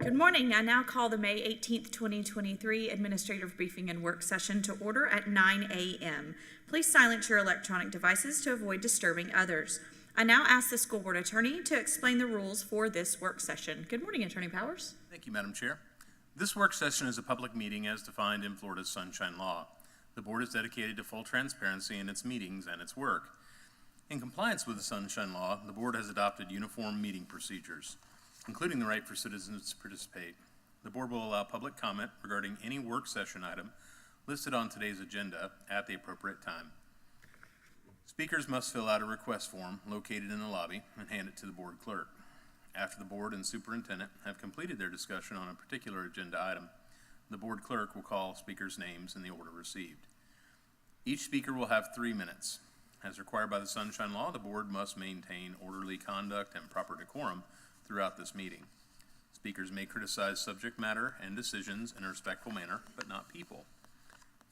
Good morning. I now call the May 18th, 2023 Administrative Briefing and Work Session to order at 9 a.m. Please silence your electronic devices to avoid disturbing others. I now ask the School Board Attorney to explain the rules for this work session. Good morning, Attorney Powers. Thank you, Madam Chair. This work session is a public meeting as defined in Florida's Sunshine Law. The Board is dedicated to full transparency in its meetings and its work. In compliance with the Sunshine Law, the Board has adopted uniform meeting procedures, including the right for citizens to participate. The Board will allow public comment regarding any work session item listed on today's agenda at the appropriate time. Speakers must fill out a request form located in the lobby and hand it to the Board Clerk. After the Board and Superintendent have completed their discussion on a particular agenda item, the Board Clerk will call speakers' names in the order received. Each speaker will have 3 minutes. As required by the Sunshine Law, the Board must maintain orderly conduct and proper decorum throughout this meeting. Speakers may criticize subject matter and decisions in a respectful manner, but not people.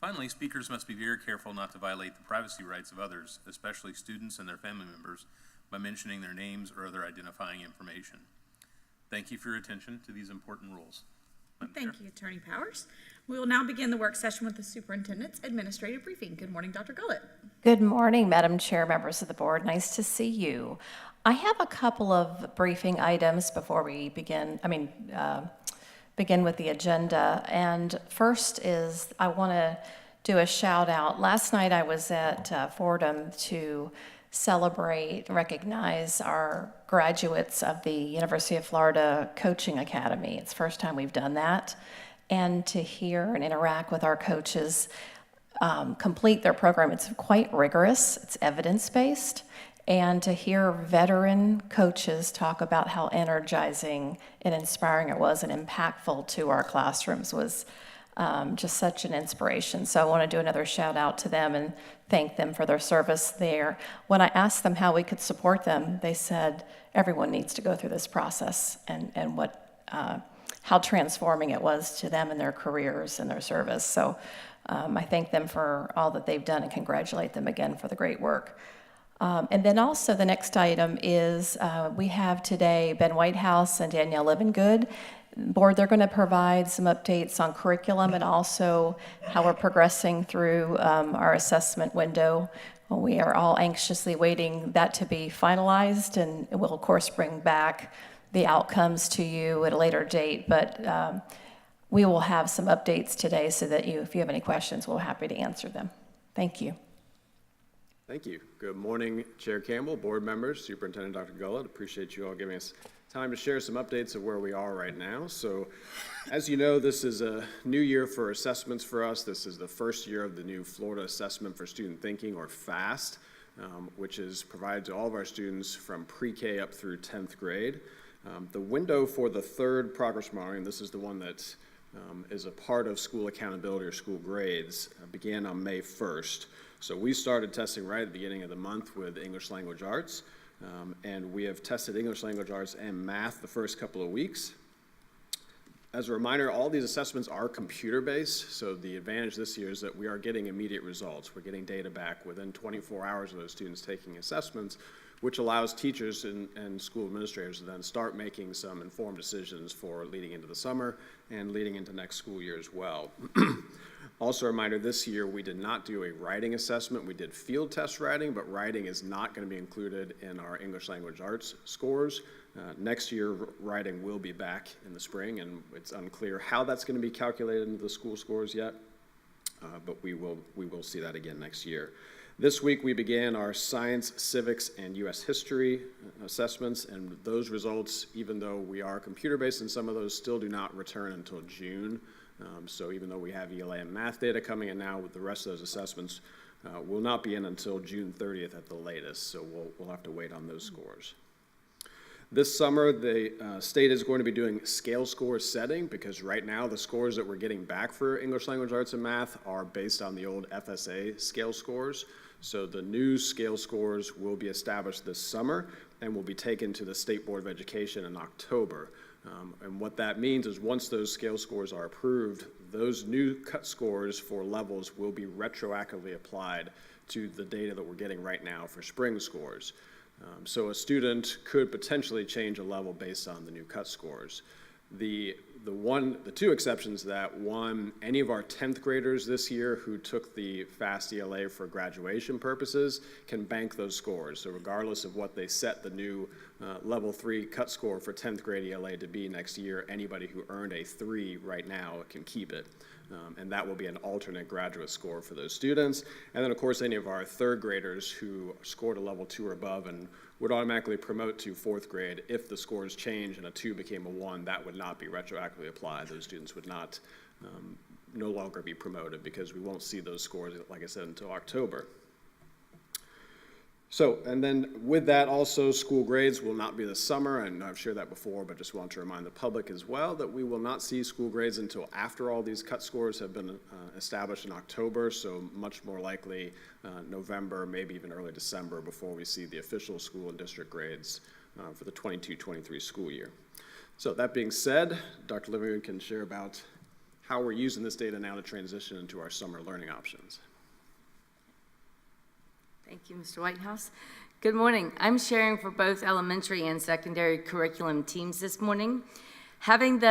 Finally, speakers must be very careful not to violate the privacy rights of others, especially students and their family members, by mentioning their names or other identifying information. Thank you for your attention to these important rules. Thank you, Attorney Powers. We will now begin the work session with the Superintendent's Administrative Briefing. Good morning, Dr. Gullett. Good morning, Madam Chair, members of the Board. Nice to see you. I have a couple of briefing items before we begin with the agenda. And first is I want to do a shout out. Last night I was at Fordham to celebrate and recognize our graduates of the University of Florida Coaching Academy. It's the first time we've done that. And to hear and interact with our coaches complete their program, it's quite rigorous, it's evidence-based. And to hear veteran coaches talk about how energizing and inspiring it was and impactful to our classrooms was just such an inspiration. So I want to do another shout out to them and thank them for their service there. When I asked them how we could support them, they said everyone needs to go through this process and how transforming it was to them and their careers and their service. So I thank them for all that they've done and congratulate them again for the great work. And then also the next item is we have today Ben Whitehouse and Danielle Livengood. Board, they're going to provide some updates on curriculum and also how we're progressing through our assessment window. We are all anxiously waiting that to be finalized, and we'll of course bring back the outcomes to you at a later date, but we will have some updates today so that if you have any questions, we're happy to answer them. Thank you. Thank you. Good morning, Chair Campbell, board members, Superintendent Dr. Gullett. Appreciate you all giving us time to share some updates of where we are right now. So, as you know, this is a new year for assessments for us. This is the first year of the new Florida Assessment for Student Thinking, or FAST, which is provided to all of our students from pre-K up through 10th grade. The window for the third progress monitoring, this is the one that is a part of school accountability or school grades, began on May 1st. So we started testing right at the beginning of the month with English Language Arts, and we have tested English Language Arts and math the first couple of weeks. As a reminder, all these assessments are computer-based, so the advantage this year is that we are getting immediate results. We're getting data back within 24 hours of those students taking assessments, which allows teachers and school administrators to then start making some informed decisions for leading into the summer and leading into next school year as well. Also a reminder, this year we did not do a writing assessment. We did field test writing, but writing is not going to be included in our English Language Arts scores. Next year, writing will be back in the spring, and it's unclear how that's going to be calculated into the school scores yet, but we will see that again next year. This week we began our science, civics, and U.S. history assessments, and those results, even though we are computer-based in some of those, still do not return until June. So even though we have ELA and math data coming in now, with the rest of those assessments will not be in until June 30th at the latest, so we'll have to wait on those scores. This summer, the state is going to be doing scale score setting, because right now the scores that we're getting back for English Language Arts and math are based on the old FSA scale scores. So the new scale scores will be established this summer and will be taken to the State Board of Education in October. And what that means is once those scale scores are approved, those new cut scores for levels will be retroactively applied to the data that we're getting right now for spring scores. So a student could potentially change a level based on the new cut scores. The two exceptions to that, one, any of our 10th graders this year who took the FAST ELA for graduation purposes can bank those scores. So regardless of what they set the new level 3 cut score for 10th grade ELA to be next year, anybody who earned a 3 right now can keep it. And that will be an alternate graduate score for those students. And then, of course, any of our 3rd graders who scored a level 2 or above and would automatically promote to 4th grade. If the scores change and a 2 became a 1, that would not be retroactively applied. Those students would not no longer be promoted because we won't see those scores, like I said, until October. So, and then with that also, school grades will not be this summer, and I've shared that before, but just want to remind the public as well that we will not see school grades until after all these cut scores have been established in October, so much more likely November, maybe even early December before we see the official school and district grades for the 22-23 school year. So that being said, Dr. Livingston can share about how we're using this data now to transition into our summer learning options. Thank you, Mr. Whitehouse. Good morning. I'm sharing for both elementary and secondary curriculum teams this morning. Having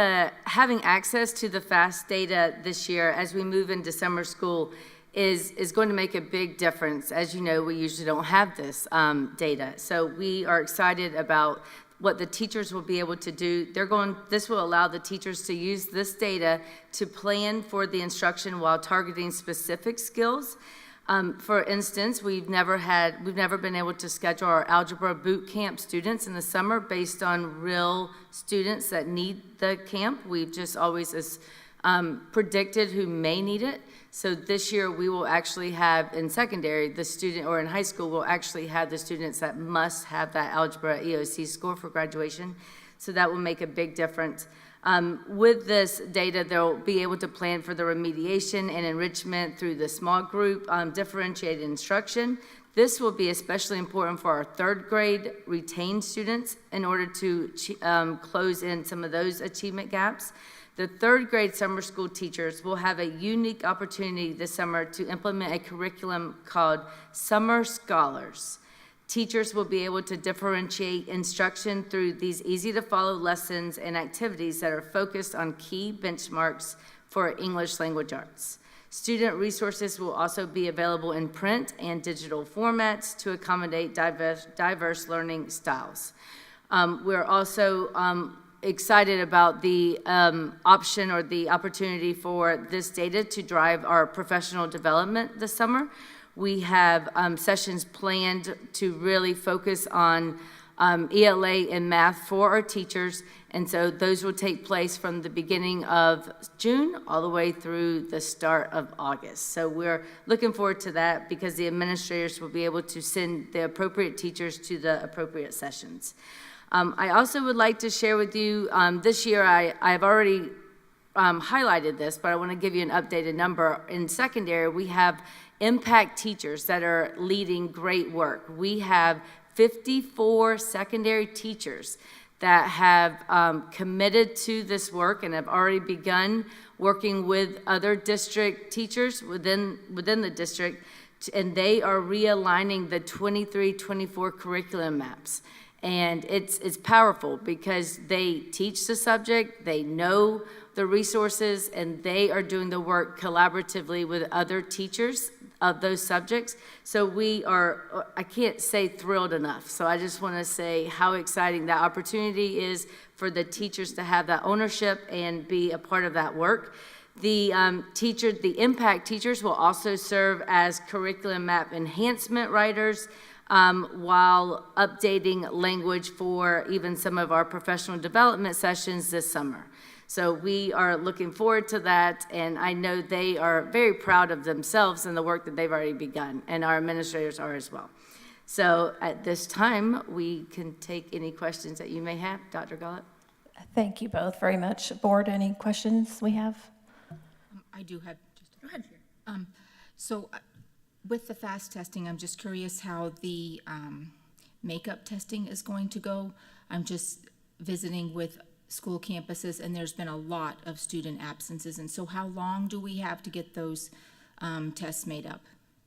access to the FAST data this year as we move into summer school is going to make a big difference. As you know, we usually don't have this data. So we are excited about what the teachers will be able to do. This will allow the teachers to use this data to plan for the instruction while targeting specific skills. For instance, we've never been able to schedule our algebra boot camp students in the summer based on real students that need the camp. We've just always predicted who may need it. So this year we will actually have in secondary or in high school we'll actually have the students that must have that algebra EOC score for graduation. So that will make a big difference. With this data, they'll be able to plan for the remediation and enrichment through the small group differentiated instruction. This will be especially important for our 3rd grade retained students in order to close in some of those achievement gaps. The 3rd grade summer school teachers will have a unique opportunity this summer to implement a curriculum called Summer Scholars. Teachers will be able to differentiate instruction through these easy-to-follow lessons and activities that are focused on key benchmarks for English language arts. Student resources will also be available in print and digital formats to accommodate diverse learning styles. We're also excited about the option or the opportunity for this data to drive our professional development this summer. We have sessions planned to really focus on ELA and math for our teachers, and so those will take place from the beginning of June all the way through the start of August. So we're looking forward to that because the administrators will be able to send the appropriate teachers to the appropriate sessions. I also would like to share with you, this year I've already highlighted this, but I want to give you an updated number. In secondary, we have impact teachers that are leading great work. We have 54 secondary teachers that have committed to this work and have already begun working with other district teachers within the district, and they are realigning the 23-24 curriculum maps. And it's powerful because they teach the subject, they know the resources, and they are doing the work collaboratively with other teachers of those subjects. So I can't say thrilled enough. So I just want to say how exciting that opportunity is for the teachers to have that ownership and be a part of that work. The impact teachers will also serve as curriculum map enhancement writers, while updating language for even some of our professional development sessions this summer. So we are looking forward to that, and I know they are very proud of themselves and the work that they've already begun, and our administrators are as well. So at this time, we can take any questions that you may have. Dr. Gullett? Thank you both very much. Board, any questions we have? I do have just go ahead. So with the FAST testing, I'm just curious how the makeup testing is going to go. I'm just visiting with school campuses, and there's been a lot of student absences. And so how long do we have to get those tests made up?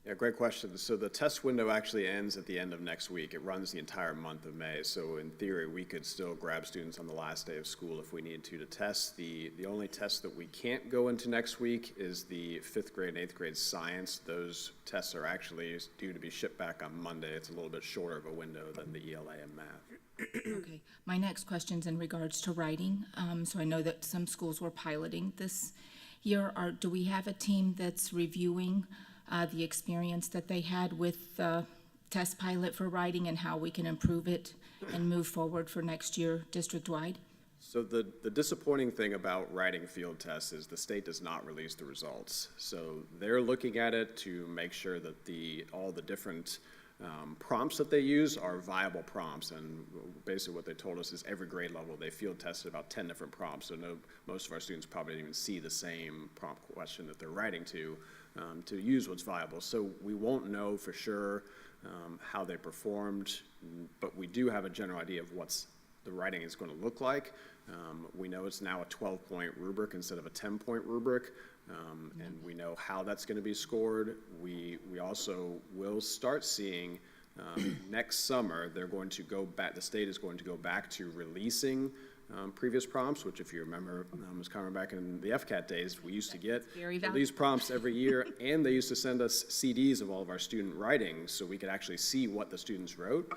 Yeah, great question. So the test window actually ends at the end of next week. It runs the entire month of May. So in theory, we could still grab students on the last day of school if we need to test. The only test that we can't go into next week is the 5th grade and 8th grade science. Those tests are actually due to be shipped back on Monday. It's a little bit shorter of a window than the ELA and math. Okay, my next question's in regards to writing. So I know that some schools were piloting this year. Do we have a team that's reviewing the experience that they had with the test pilot for writing and how we can improve it and move forward for next year district-wide? So the disappointing thing about writing field tests is the state does not release the results. So they're looking at it to make sure that all the different prompts that they use are viable prompts, and basically what they told us is every grade level they field tested about 10 different prompts, so most of our students probably didn't even see the same prompt question that they're writing to use what's viable. So we won't know for sure how they performed, but we do have a general idea of what the writing is going to look like. We know it's now a 12-point rubric instead of a 10-point rubric. And we know how that's going to be scored. We also will start seeing next summer, they're going to go back, the state is going to go back to releasing previous prompts, which if you remember, was coming back in the FCAT days, we used to get these prompts every year, and they used to send us CDs of all of our student writing so we could actually see what the students wrote.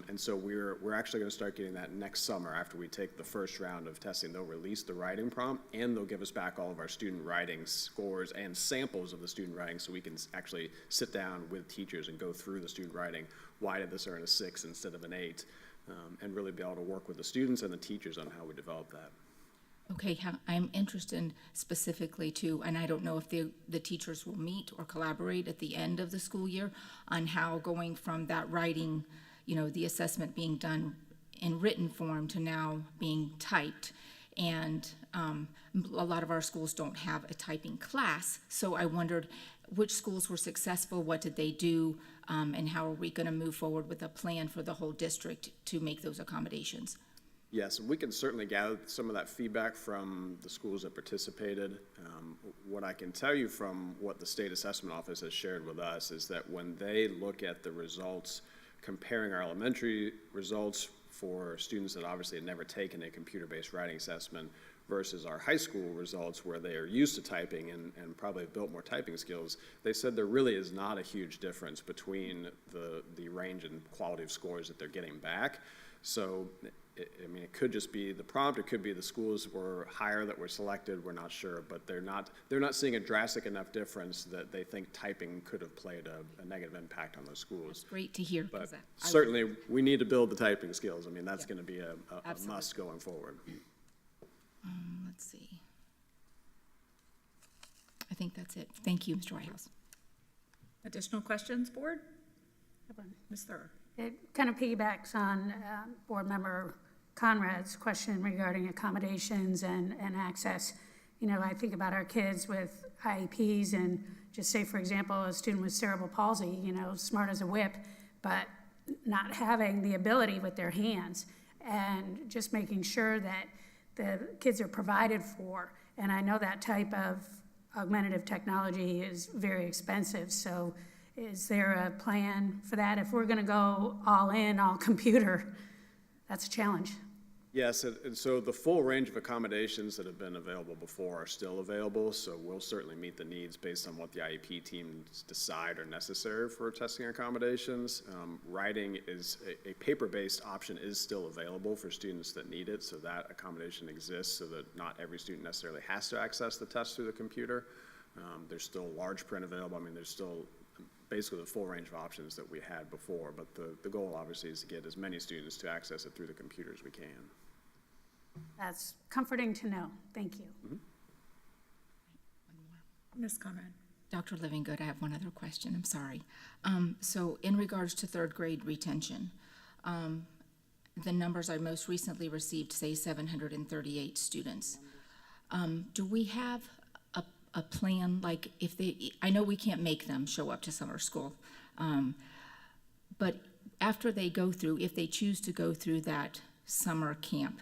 And so we're actually going to start getting that next summer after we take the first round of testing. They'll release the writing prompt, and they'll give us back all of our student writing scores and samples of the student writing so we can actually sit down with teachers and go through the student writing. Why did this earn a 6 instead of an 8? And really be able to work with the students and the teachers on how we develop that. Okay, I'm interested specifically too, and I don't know if the teachers will meet or collaborate at the end of the school year on how going from that writing, the assessment being done in written form to now being typed. And a lot of our schools don't have a typing class, so I wondered which schools were successful, what did they do, and how are we going to move forward with a plan for the whole district to make those accommodations? Yes, we can certainly gather some of that feedback from the schools that participated. What I can tell you from what the State Assessment Office has shared with us is that when they look at the results, comparing our elementary results for students that obviously had never taken a computer-based writing assessment versus our high school results where they are used to typing and probably have built more typing skills, they said there really is not a huge difference between the range and quality of scores that they're getting back. So, it could just be the prompt, it could be the schools were higher that were selected, we're not sure, but they're not seeing a drastic enough difference that they think typing could have played a negative impact on those schools. It's great to hear. But certainly, we need to build the typing skills. That's going to be a must going forward. Let's see. I think that's it. Thank you, Mr. Whitehouse. Additional questions, board? Ms. Thurr. It kind of piggybacks on Board Member Conrad's question regarding accommodations and access. I think about our kids with IEPs and just say, for example, a student with cerebral palsy, smart as a whip, but not having the ability with their hands, and just making sure that the kids are provided for. And I know that type of augmentative technology is very expensive, so is there a plan for that? If we're going to go all in, all computer, that's a challenge. Yes, and so the full range of accommodations that have been available before are still available, so we'll certainly meet the needs based on what the IEP teams decide are necessary for testing accommodations. Writing is a paper-based option is still available for students that need it, so that accommodation exists so that not every student necessarily has to access the test through the computer. There's still large print available. There's still basically the full range of options that we had before, but the goal obviously is to get as many students to access it through the computer as we can. That's comforting to know. Thank you. Mm-hmm. Ms. Conrad. Dr. Livingood, I have one other question. I'm sorry. So in regards to third grade retention, the numbers I most recently received say 738 students. Do we have a plan, like if I know we can't make them show up to summer school, but after they go through, if they choose to go through that summer camp,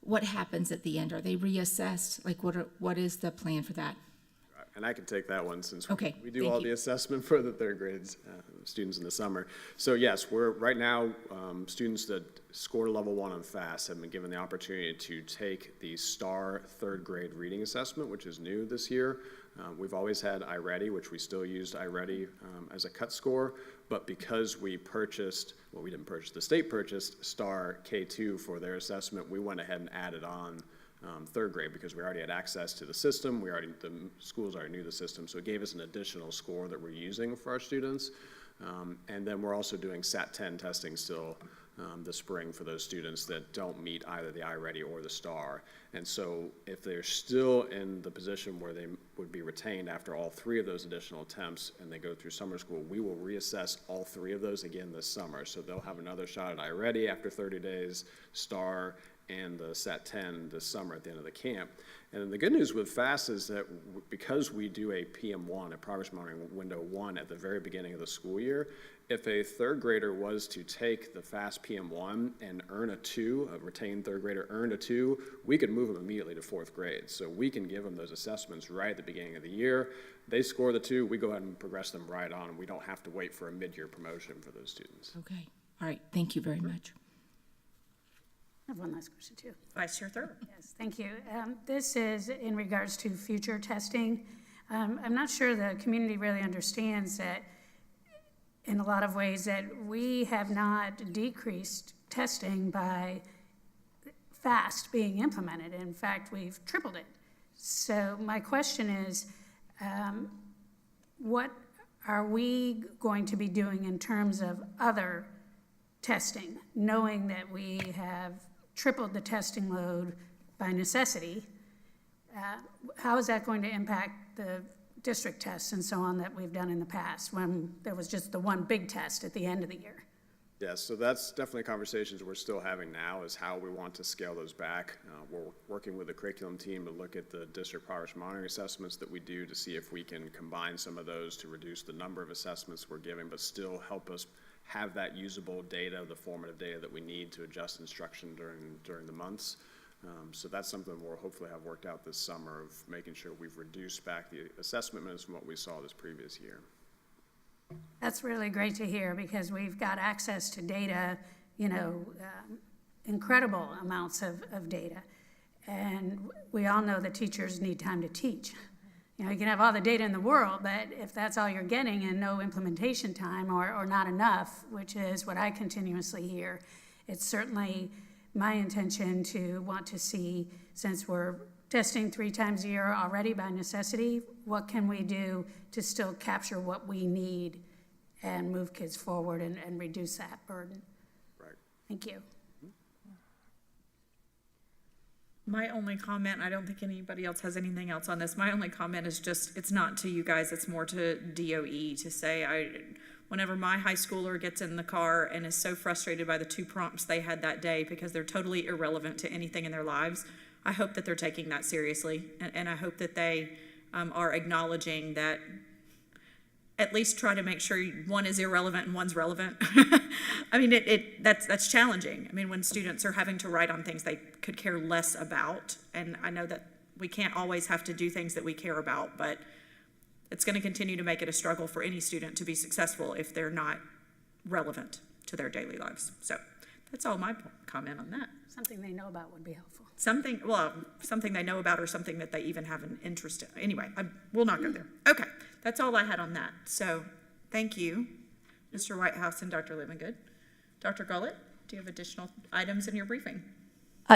what happens at the end? Are they reassessed? Like what is the plan for that? And I can take that one since Okay, we do thank all you. the assessment for the third grades students in the summer. So yes, we're right now, students that scored a level 1 on FAST have been given the opportunity to take the STAR third grade reading assessment, which is new this year. We've always had iReady, which we still used iReady as a cut score, but because we purchased, well, we didn't purchase, the state purchased STAR K2 for their assessment, we went ahead and added on third grade because we already had access to the system. The schools already knew the system, so it gave us an additional score that we're using for our students. And then we're also doing SAT-10 testing still this spring for those students that don't meet either the iReady or the STAR. And so if they're still in the position where they would be retained after all 3 of those additional attempts and they go through summer school, we will reassess all 3 of those again this summer. So they'll have another shot at iReady after 30 days, STAR, and the SAT-10 this summer at the end of the camp. And the good news with FAST is that because we do a PM1, a progress monitoring window 1 at the very beginning of the school year, if a third grader was to take the FAST PM1 and earn a 2, a retained third grader earned a 2, we could move them immediately to 4th grade. So we can give them those assessments right at the beginning of the year. They score the 2, we go ahead and progress them right on, and we don't have to wait for a mid-year promotion for those students. Okay, all right, thank you very much. I have one last question too. Vice Chair Thurber. Yes, thank you. This is in regards to future testing. I'm not sure the community really understands that in a lot of ways that we have not decreased testing by FAST being implemented. In fact, we've tripled it. So my question is, what are we going to be doing in terms of other testing, knowing that we have tripled the testing load by necessity? How is that going to impact the district tests and so on that we've done in the past when there was just the one big test at the end of the year? Yes, so that's definitely conversations we're still having now is how we want to scale those back. We're working with the curriculum team to look at the district progress monitoring assessments that we do to see if we can combine some of those to reduce the number of assessments we're giving, but still help us have that usable data, the formative data that we need to adjust instruction during the months. So that's something we'll hopefully have worked out this summer of making sure we've reduced back the assessment minutes from what we saw this previous year. That's really great to hear because we've got access to data, incredible amounts of data. And we all know that teachers need time to teach. You can have all the data in the world, but if that's all you're getting and no implementation time or not enough, which is what I continuously hear, it's certainly my intention to want to see, since we're testing 3 times a year already by necessity, what can we do to still capture what we need and move kids forward and reduce that burden? Right. Thank you. My only comment, I don't think anybody else has anything else on this. My only comment is just, it's not to you guys, it's more to DOE to say, whenever my high schooler gets in the car and is so frustrated by the 2 prompts they had that day because they're totally irrelevant to anything in their lives, I hope that they're taking that seriously. And I hope that they are acknowledging that at least try to make sure one is irrelevant and one's relevant. I mean, that's challenging. I mean, when students are having to write on things they could care less about, and I know that we can't always have to do things that we care about, but it's going to continue to make it a struggle for any student to be successful if they're not relevant to their daily lives. So that's all my comment on that. Something they know about would be helpful. Something they know about or something that they even have an interest in. Anyway, we'll not go there. Okay, that's all I had on that. So thank you, Mr. Whitehouse and Dr. Livengood. Dr. Gullett, do you have additional items in your briefing?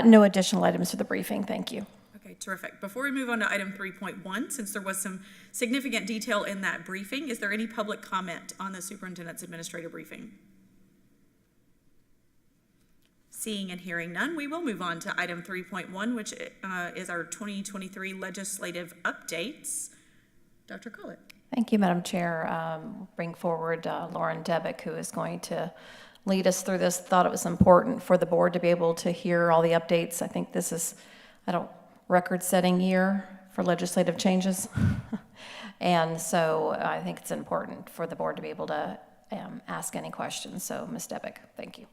No additional items for the briefing, thank you. Okay, terrific. Before we move on to item 3.1, since there was some significant detail in that briefing, is there any public comment on the superintendent's administrative briefing? Seeing and hearing none, we will move on to item 3.1, which is our 2023 legislative updates. Dr. Gullett. Thank you, Madam Chair. Bring forward Lauren Debick, who is going to lead us through this. Thought it was important for the board to be able to hear all the updates. I think this is, record-setting year for legislative changes. And so I think it's important for the board to be able to ask any questions. So, Ms. Debick, thank you.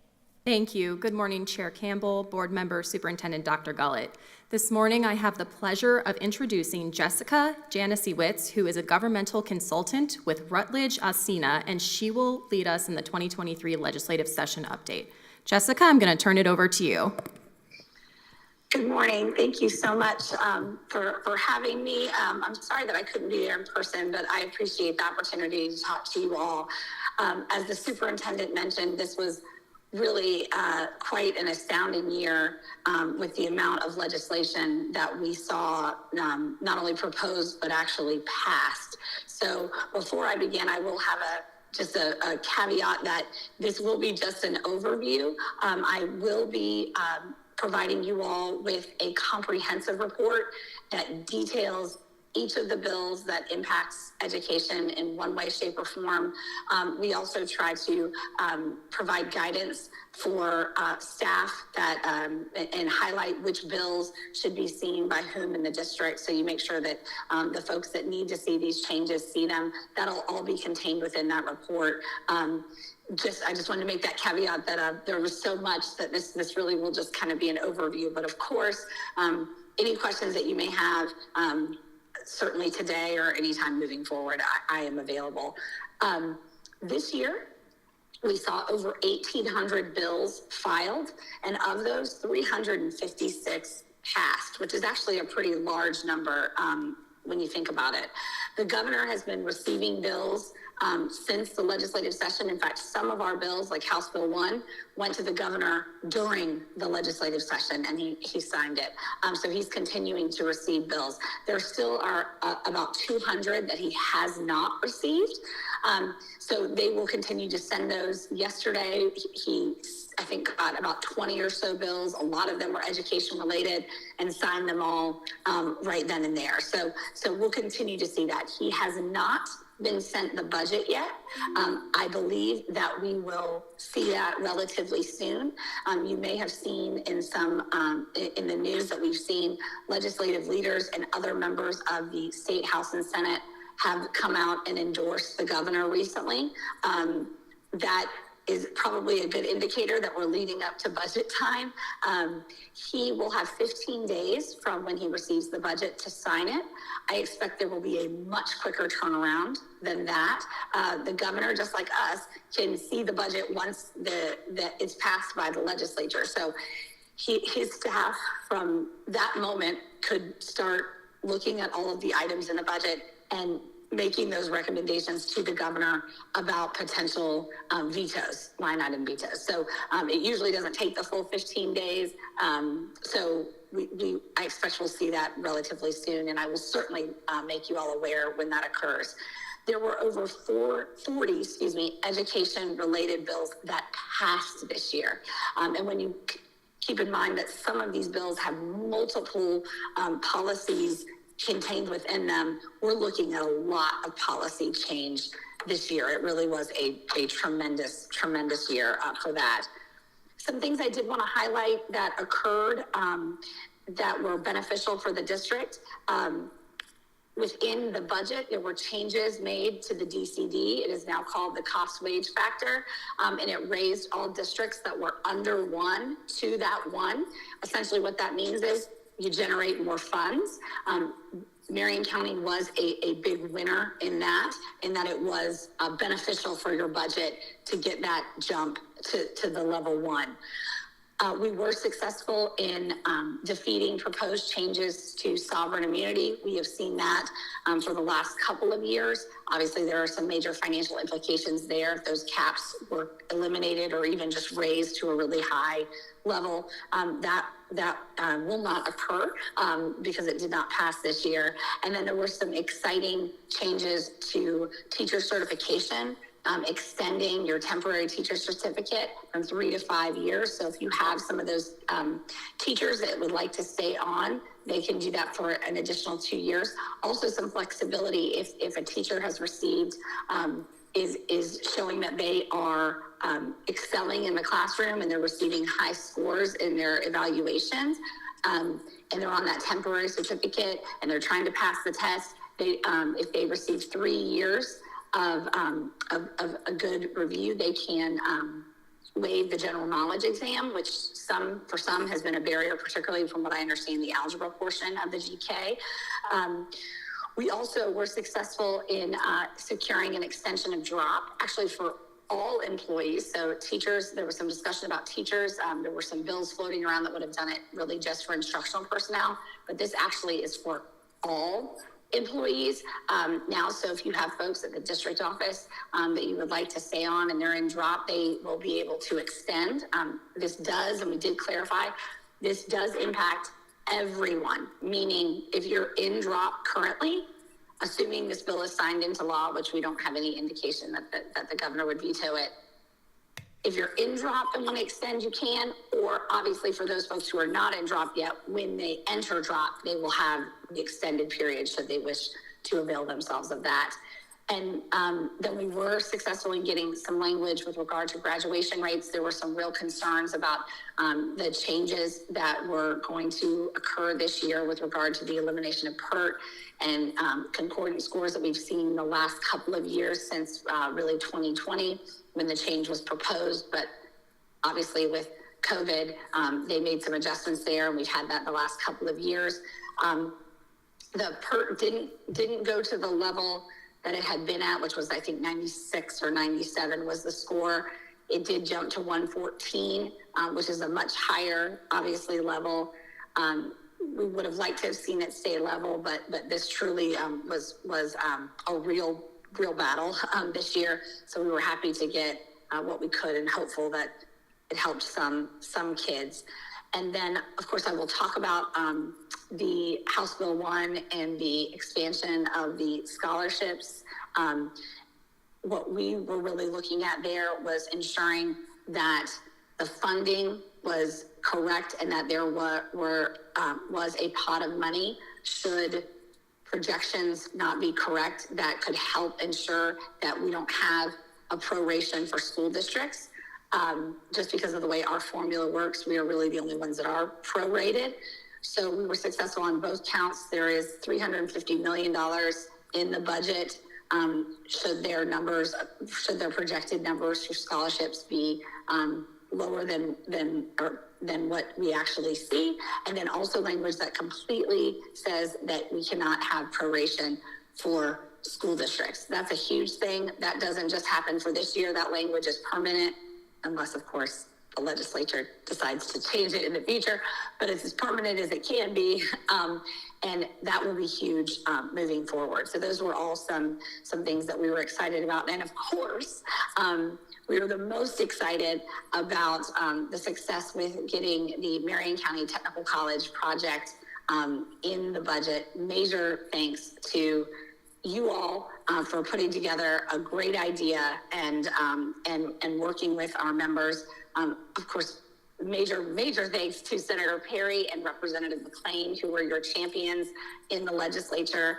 Thank you. Good morning, Chair Campbell, Board Member, Superintendent Dr. Gullett. This morning, I have the pleasure of introducing Jessica Janisiewicz, who is a governmental consultant with Rutledge Asina, and she will lead us in the 2023 legislative session update. Jessica, I'm going to turn it over to you. Good morning. Thank you so much for having me. I'm sorry that I couldn't be there in person, but I appreciate the opportunity to talk to you all. As the superintendent mentioned, this was really quite an astounding year with the amount of legislation that we saw not only proposed but actually passed. So before I begin, I will have just a caveat that this will be just an overview. I will be providing you all with a comprehensive report that details each of the bills that impacts education in one way, shape, or form. We also try to provide guidance for staff that and highlight which bills should be seen by whom in the district. So you make sure that the folks that need to see these changes see them. That'll all be contained within that report. I just wanted to make that caveat that there was so much that this really will just kind of be an overview. But of course, any questions that you may have, certainly today or anytime moving forward, I am available. This year, we saw over 1,800 bills filed, and of those, 356 passed, which is actually a pretty large number when you think about it. The governor has been receiving bills since the legislative session. In fact, some of our bills, like House Bill 1, went to the governor during the legislative session, and he signed it. So he's continuing to receive bills. There still are about 200 that he has not received. So they will continue to send those. Yesterday, he I think got about 20 or so bills. A lot of them were education related, and signed them all right then and there. So we'll continue to see that. He has not been sent the budget yet. I believe that we will see that relatively soon. You may have seen in in the news that we've seen legislative leaders and other members of the State House and Senate have come out and endorsed the governor recently. That is probably a good indicator that we're leading up to budget time. He will have 15 days from when he receives the budget to sign it. I expect there will be a much quicker turnaround than that. The governor, just like us, can see the budget once it's passed by the legislature. So his staff from that moment could start looking at all of the items in the budget and making those recommendations to the governor about potential vetoes, line item vetoes. So it usually doesn't take the full 15 days. So I expect we'll see that relatively soon, and I will certainly make you all aware when that occurs. There were over 40 education-related bills that passed this year. And when you keep in mind that some of these bills have multiple policies contained within them, we're looking at a lot of policy change this year. It really was a tremendous, tremendous year for that. Some things I did want to highlight that occurred that were beneficial for the district. Within the budget, there were changes made to the DCD. It is now called the cost wage factor, and it raised all districts that were under 1 to that 1. Essentially what that means is you generate more funds. Marion County was a big winner in that it was beneficial for your budget to get that jump to the level 1. We were successful in defeating proposed changes to sovereign immunity. We have seen that for the last couple of years. Obviously, there are some major financial implications there if those caps were eliminated or even just raised to a really high level. That will not occur because it did not pass this year. And then there were some exciting changes to teacher certification, extending your temporary teacher certificate from 3 to 5 years. So if you have some of those teachers that would like to stay on, they can do that for an additional 2 years. Also some flexibility if a teacher has received, is showing that they are excelling in the classroom and they're receiving high scores in their evaluations, and they're on that temporary certificate and they're trying to pass the test. If they receive 3 years of a good review, they can waive the general knowledge exam, which for some has been a barrier, particularly from what I understand, the algebra portion of the GK. We also were successful in securing an extension of drop, actually for all employees. So teachers, there was some discussion about teachers. There were some bills floating around that would have done it really just for instructional personnel, but this actually is for all employees now. So if you have folks at the district office that you would like to stay on and they're in drop, they will be able to extend. This does, and we did clarify, this does impact everyone, meaning if you're in drop currently, assuming this bill is signed into law, which we don't have any indication that the governor would veto it. If you're in drop and want to extend, you can, or obviously for those folks who are not in drop yet, when they enter drop, they will have the extended period should they wish to avail themselves of that. And then we were successful in getting some language with regard to graduation rates. There were some real concerns about the changes that were going to occur this year with regard to the elimination of PERT and concordant scores that we've seen the last couple of years since really 2020 when the change was proposed. But obviously with COVID, they made some adjustments there, and we've had that the last couple of years. The PERT didn't go to the level that it had been at, which was I think 96 or 97 was the score. It did jump to 114, which is a much higher, obviously, level. We would have liked to have seen it stay level, but this truly was a real battle this year. So we were happy to get what we could and hopeful that it helped some kids. And then, of course, I will talk about the House Bill 1 and the expansion of the scholarships. What we were really looking at there was ensuring that the funding was correct and that there was a pot of money should projections not be correct that could help ensure that we don't have a proration for school districts. Just because of the way our formula works, we are really the only ones that are prorated. So we were successful on both counts. There is $350 million in the budget. Should their projected numbers for scholarships be lower than what we actually see, and then also language that completely says that we cannot have proration for school districts. That's a huge thing. That doesn't just happen for this year. That language is permanent, unless, of course, the legislature decides to change it in the future, but it's as permanent as it can be, and that will be huge moving forward. So those were all some things that we were excited about. And of course, we were the most excited about the success with getting the Marion County Technical College project in the budget. Major thanks to you all for putting together a great idea and working with our members. Of course, major thanks to Senator Perry and Representative McClain, who were your champions in the legislature.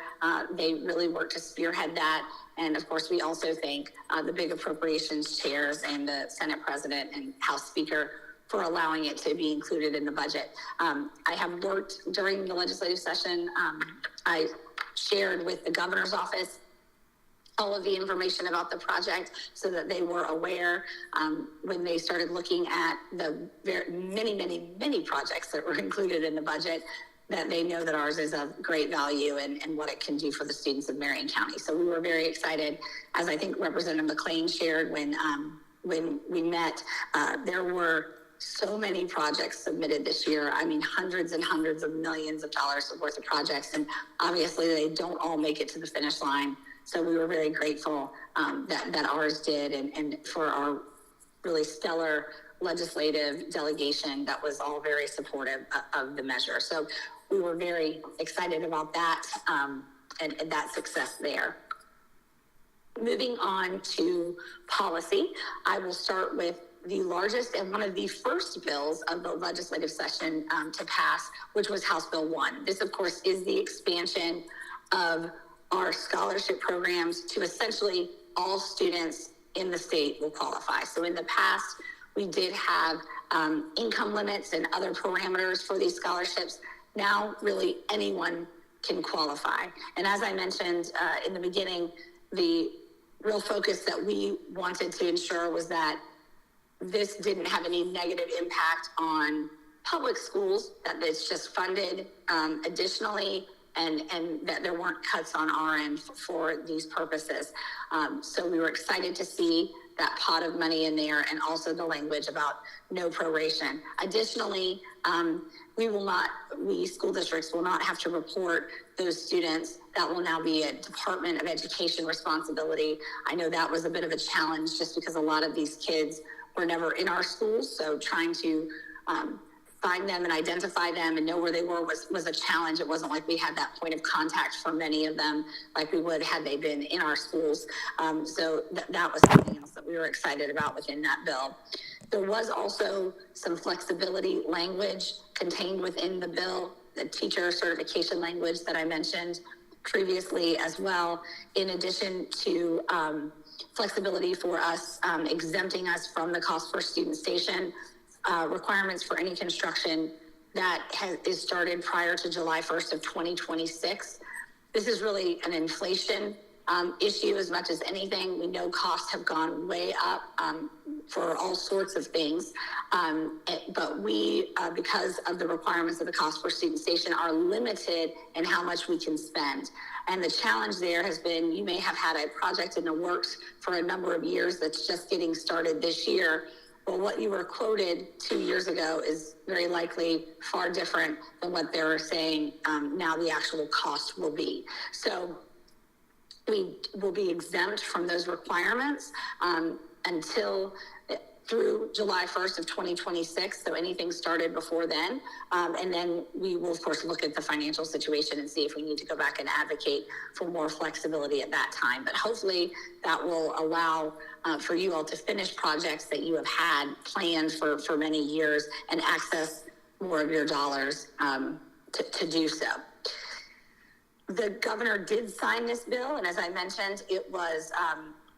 They really worked to spearhead that. And of course, we also thank the big appropriations chairs and the Senate President and House Speaker for allowing it to be included in the budget. I have worked during the legislative session. I shared with the governor's office all of the information about the project so that they were aware when they started looking at the many projects that were included in the budget, that they know that ours is of great value and what it can do for the students of Marion County. So we were very excited, as I think Representative McClain shared when we met. There were so many projects submitted this year. I mean, hundreds and hundreds of millions of dollars worth of projects. And obviously they don't all make it to the finish line. So we were very grateful that ours did, and for our really stellar legislative delegation that was all very supportive of the measure. So we were very excited about that and that success there. Moving on to policy, I will start with the largest and one of the first bills of the legislative session to pass, which was House Bill 1. This, of course, is the expansion of our scholarship programs to essentially all students in the state will qualify. So in the past, we did have income limits and other parameters for these scholarships. Now, really anyone can qualify. And as I mentioned in the beginning, the real focus that we wanted to ensure was that this didn't have any negative impact on public schools, that it's just funded additionally, and that there weren't cuts on our end for these purposes. So we were excited to see that pot of money in there, and also the language about no proration. Additionally, we school districts will not have to report those students. That will now be a Department of Education responsibility. I know that was a bit of a challenge just because a lot of these kids were never in our schools, so trying to find them and identify them and know where they were was a challenge. It wasn't like we had that point of contact for many of them like we would had they been in our schools. So that was something else that we were excited about within that bill. There was also some flexibility language contained within the bill, the teacher certification language that I mentioned previously as well, in addition to flexibility for us, exempting us from the cost per student station requirements for any construction that is started prior to July 1st of 2026. This is really an inflation issue as much as anything. We know costs have gone way up for all sorts of things, but we, because of the requirements of the cost per student station, are limited in how much we can spend. And the challenge there has been, you may have had a project in the works for a number of years that's just getting started this year. Well, what you were quoted 2 years ago is very likely far different than what they're saying now the actual cost will be. So we will be exempt from those requirements until through July 1st of 2026. So anything started before then. And then we will, of course, look at the financial situation and see if we need to go back and advocate for more flexibility at that time. But hopefully that will allow for you all to finish projects that you have had planned for many years and access more of your dollars to do so. The governor did sign this bill, and as I mentioned, it was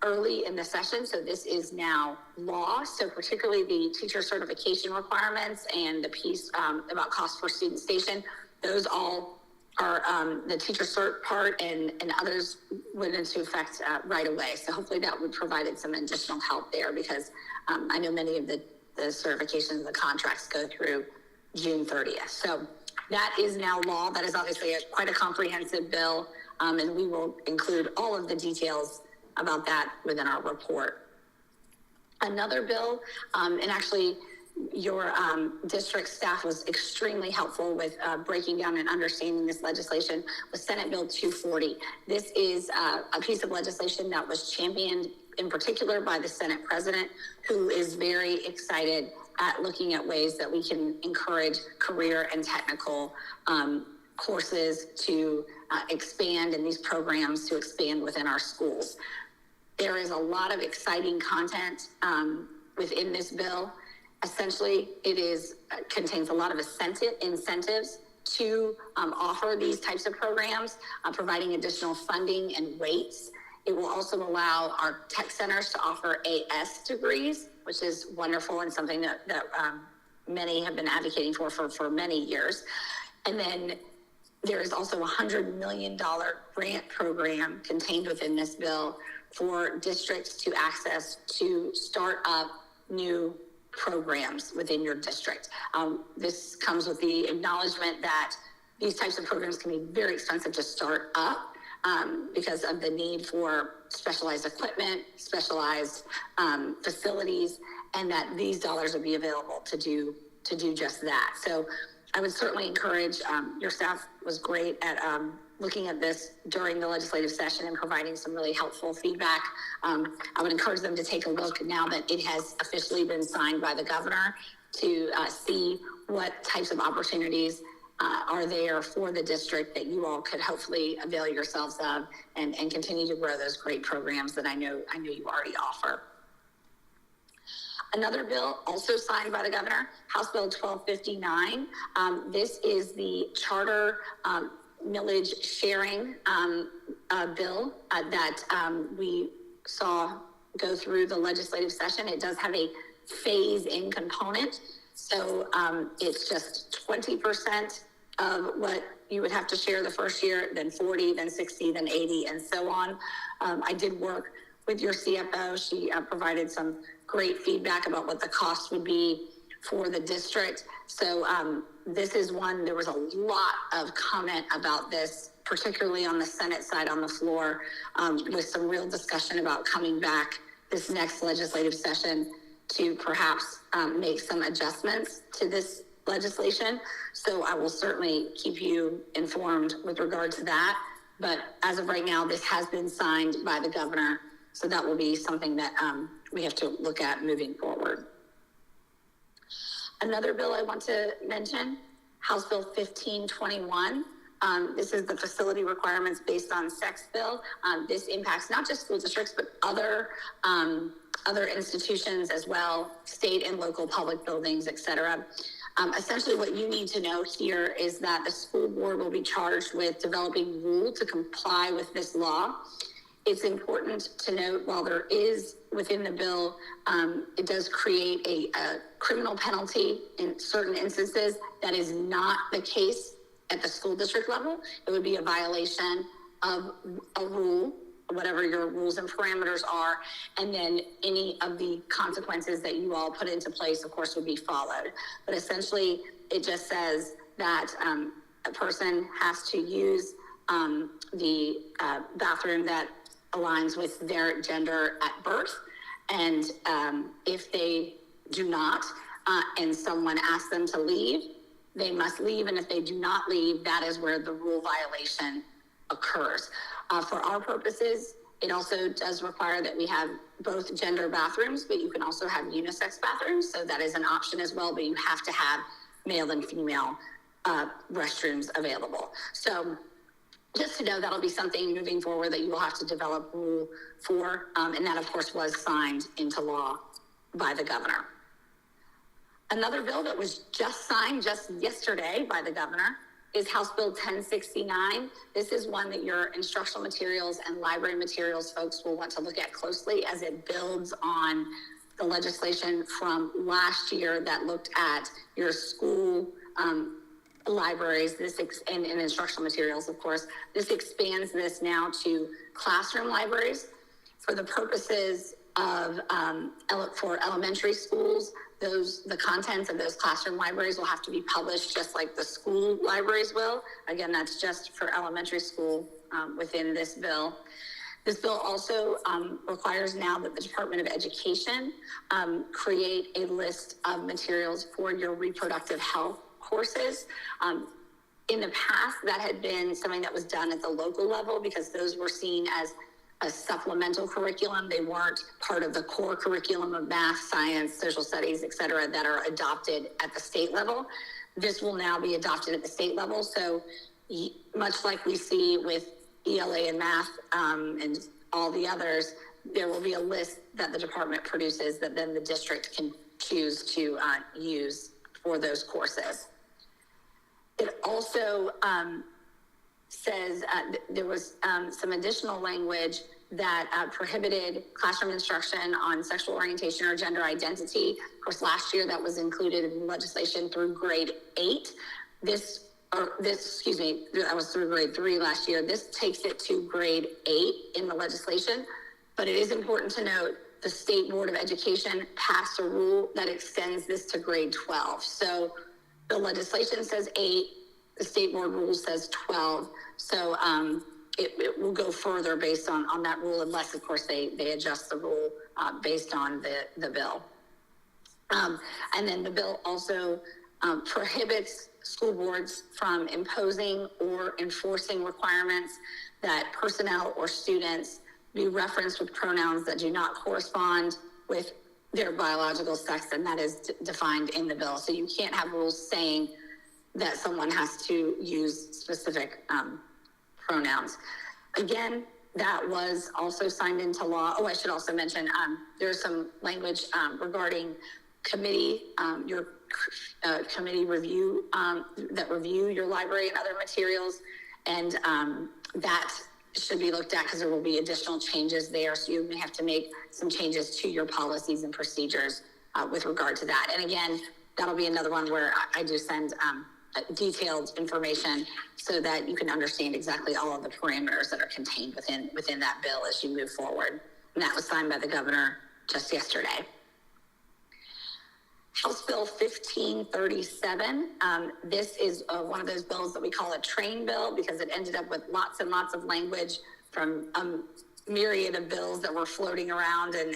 early in the session, so this is now law. So particularly the teacher certification requirements and the piece about cost per student station, those all are the teacher cert part, and others went into effect right away. So hopefully that would provide some additional help there, because I know many of the certifications and the contracts go through June 30th. So that is now law. That is obviously quite a comprehensive bill, and we will include all of the details about that within our report. Another bill, and actually your district staff was extremely helpful with breaking down and understanding this legislation, was Senate Bill 240. This is a piece of legislation that was championed in particular by the Senate President, who is very excited at looking at ways that we can encourage career and technical courses to expand, and these programs to expand within our schools. There is a lot of exciting content within this bill. Essentially, it contains a lot of incentives to offer these types of programs, providing additional funding and weights. It will also allow our tech centers to offer AS degrees, which is wonderful and something that many have been advocating for many years. And then there is also a $100 million grant program contained within this bill for districts to access to start up new programs within your district. This comes with the acknowledgement that these types of programs can be very expensive to start up because of the need for specialized equipment, specialized facilities, and that these dollars will be available to do just that. So I would certainly encourage, your staff was great at looking at this during the legislative session and providing some really helpful feedback. I would encourage them to take a look now that it has officially been signed by the governor to see what types of opportunities are there for the district that you all could hopefully avail yourselves of and continue to grow those great programs that I know you already offer. Another bill also signed by the governor, House Bill 1259. This is the charter millage sharing bill that we saw go through the legislative session. It does have a phase-in component. So it's just 20% of what you would have to share the first year, then 40, then 60, then 80, and so on. I did work with your CFO. She provided some great feedback about what the cost would be for the district. So this is one, there was a lot of comment about this, particularly on the Senate side on the floor, with some real discussion about coming back this next legislative session to perhaps make some adjustments to this legislation. So I will certainly keep you informed with regard to that. But as of right now, this has been signed by the governor. So that will be something that we have to look at moving forward. Another bill I want to mention, House Bill 1521. This is the facility requirements based on sex bill. This impacts not just school districts, but other institutions as well, state and local public buildings, et cetera. Essentially what you need to know here is that the school board will be charged with developing rule to comply with this law. It's important to note, while there is within the bill, it does create a criminal penalty in certain instances. That is not the case at the school district level. It would be a violation of a rule, whatever your rules and parameters are, and then any of the consequences that you all put into place, of course, would be followed. But essentially, it just says that a person has to use the bathroom that aligns with their gender at birth. And if they do not, and someone asks them to leave, they must leave. And if they do not leave, that is where the rule violation occurs. For our purposes, it also does require that we have both gender bathrooms, but you can also have unisex bathrooms. So that is an option as well, but you have to have male and female restrooms available. So just to know, that'll be something moving forward that you will have to develop rule for. And that, of course, was signed into law by the governor. Another bill that was just signed just yesterday by the governor is House Bill 1069. This is one that your instructional materials and library materials folks will want to look at closely, as it builds on the legislation from last year that looked at your school libraries, and instructional materials, of course. This expands this now to classroom libraries for the purposes of for elementary schools. The contents of those classroom libraries will have to be published just like the school libraries will. Again, that's just for elementary school within this bill. This bill also requires now that the Department of Education create a list of materials for your reproductive health courses. In the past, that had been something that was done at the local level because those were seen as a supplemental curriculum. They weren't part of the core curriculum of math, science, social studies, et cetera, that are adopted at the state level. This will now be adopted at the state level. So much like we see with ELA and math and all the others, there will be a list that the department produces that then the district can choose to use for those courses. It also says there was some additional language that prohibited classroom instruction on sexual orientation or gender identity. Of course, last year that was included in legislation through grade 8. That was through grade 3 last year. This takes it to grade 8 in the legislation. But it is important to note the State Board of Education passed a rule that extends this to grade 12. So the legislation says 8, the state board rule says 12. So it will go further based on that rule, unless, of course, they adjust the rule based on the bill. And then the bill also prohibits school boards from imposing or enforcing requirements that personnel or students be referenced with pronouns that do not correspond with their biological sex, and that is defined in the bill. So you can't have rules saying that someone has to use specific pronouns. Again, that was also signed into law. Oh, I should also mention there's some language regarding committee, your committee review that review your library and other materials, and that should be looked at because there will be additional changes there. So you may have to make some changes to your policies and procedures with regard to that. And again, that'll be another one where I do send detailed information so that you can understand exactly all of the parameters that are contained within that bill as you move forward. and that was signed by the governor just yesterday. House Bill 1537. This is one of those bills that we call a train bill because it ended up with lots and lots of language from a myriad of bills that were floating around and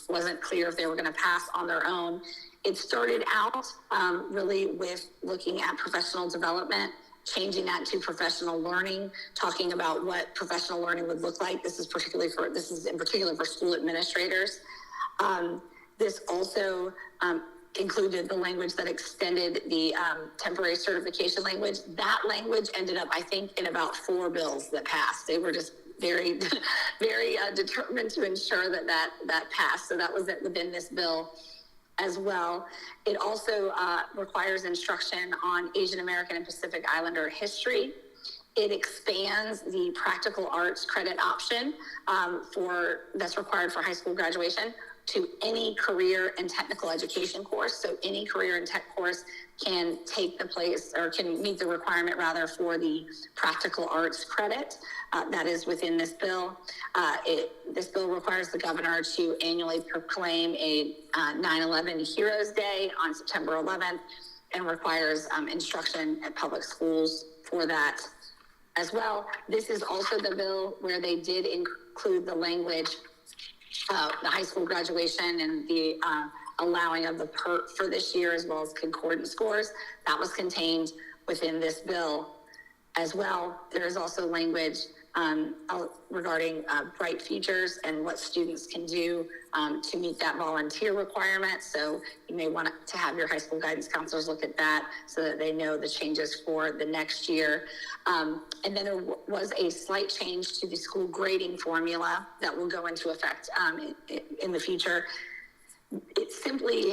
wasn't clear if they were going to pass on their own. It started out really with looking at professional development, changing that to professional learning, talking about what professional learning would look like. This is in particular for school administrators. This also included the language that extended the temporary certification language. That language ended up, I think, in about 4 bills that passed. They were just very, very determined to ensure that passed. So that was within this bill as well. It also requires instruction on Asian American and Pacific Islander history. It expands the practical arts credit option that's required for high school graduation to any career and technical education course. So any career and tech course can take the place, or can meet the requirement rather, for the practical arts credit that is within this bill. This bill requires the governor to annually proclaim a 9/11 Heroes Day on September 11th and requires instruction at public schools for that as well. This is also the bill where they did include the language, the high school graduation and the allowing of the PERT for this year, as well as concordance scores. That was contained within this bill as well. There is also language regarding bright futures and what students can do to meet that volunteer requirement. So you may want to have your high school guidance counselors look at that so that they know the changes for the next year. And then there was a slight change to the school grading formula that will go into effect in the future. It simply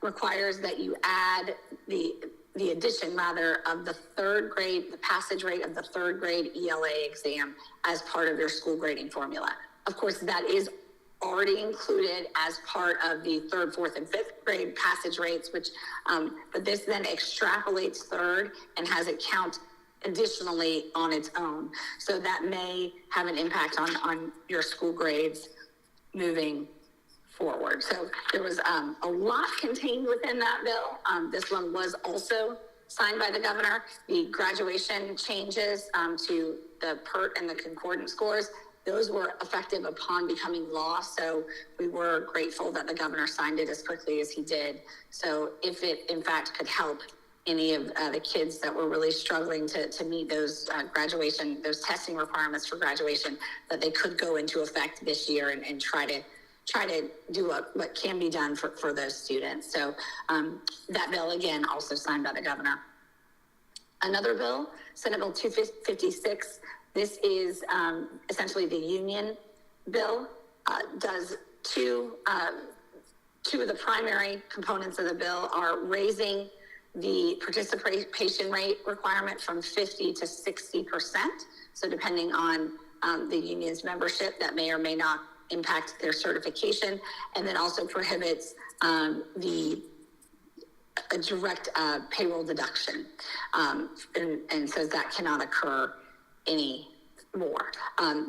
requires that you add the addition rather of the 3rd grade, the passage rate of the 3rd grade ELA exam as part of your school grading formula. Of course, that is already included as part of the 3rd, 4th, and 5th grade passage rates, which, but this then extrapolates 3rd and has it count additionally on its own. So that may have an impact on your school grades moving forward. So there was a lot contained within that bill. This one was also signed by the governor. The graduation changes to the PERT and the concordance scores, those were effective upon becoming law. So we were grateful that the governor signed it as quickly as he did. So if it in fact could help any of the kids that were really struggling to meet those those testing requirements for graduation, that they could go into effect this year and try to do what can be done for those students. So that bill, again, also signed by the governor. Another bill, Senate Bill 256, this is essentially the union bill, does two of the primary components of the bill are raising the participation rate requirement from 50 to 60%. So depending on the union's membership, that may or may not impact their certification, and then also prohibits a direct payroll deduction, and says that cannot occur anymore.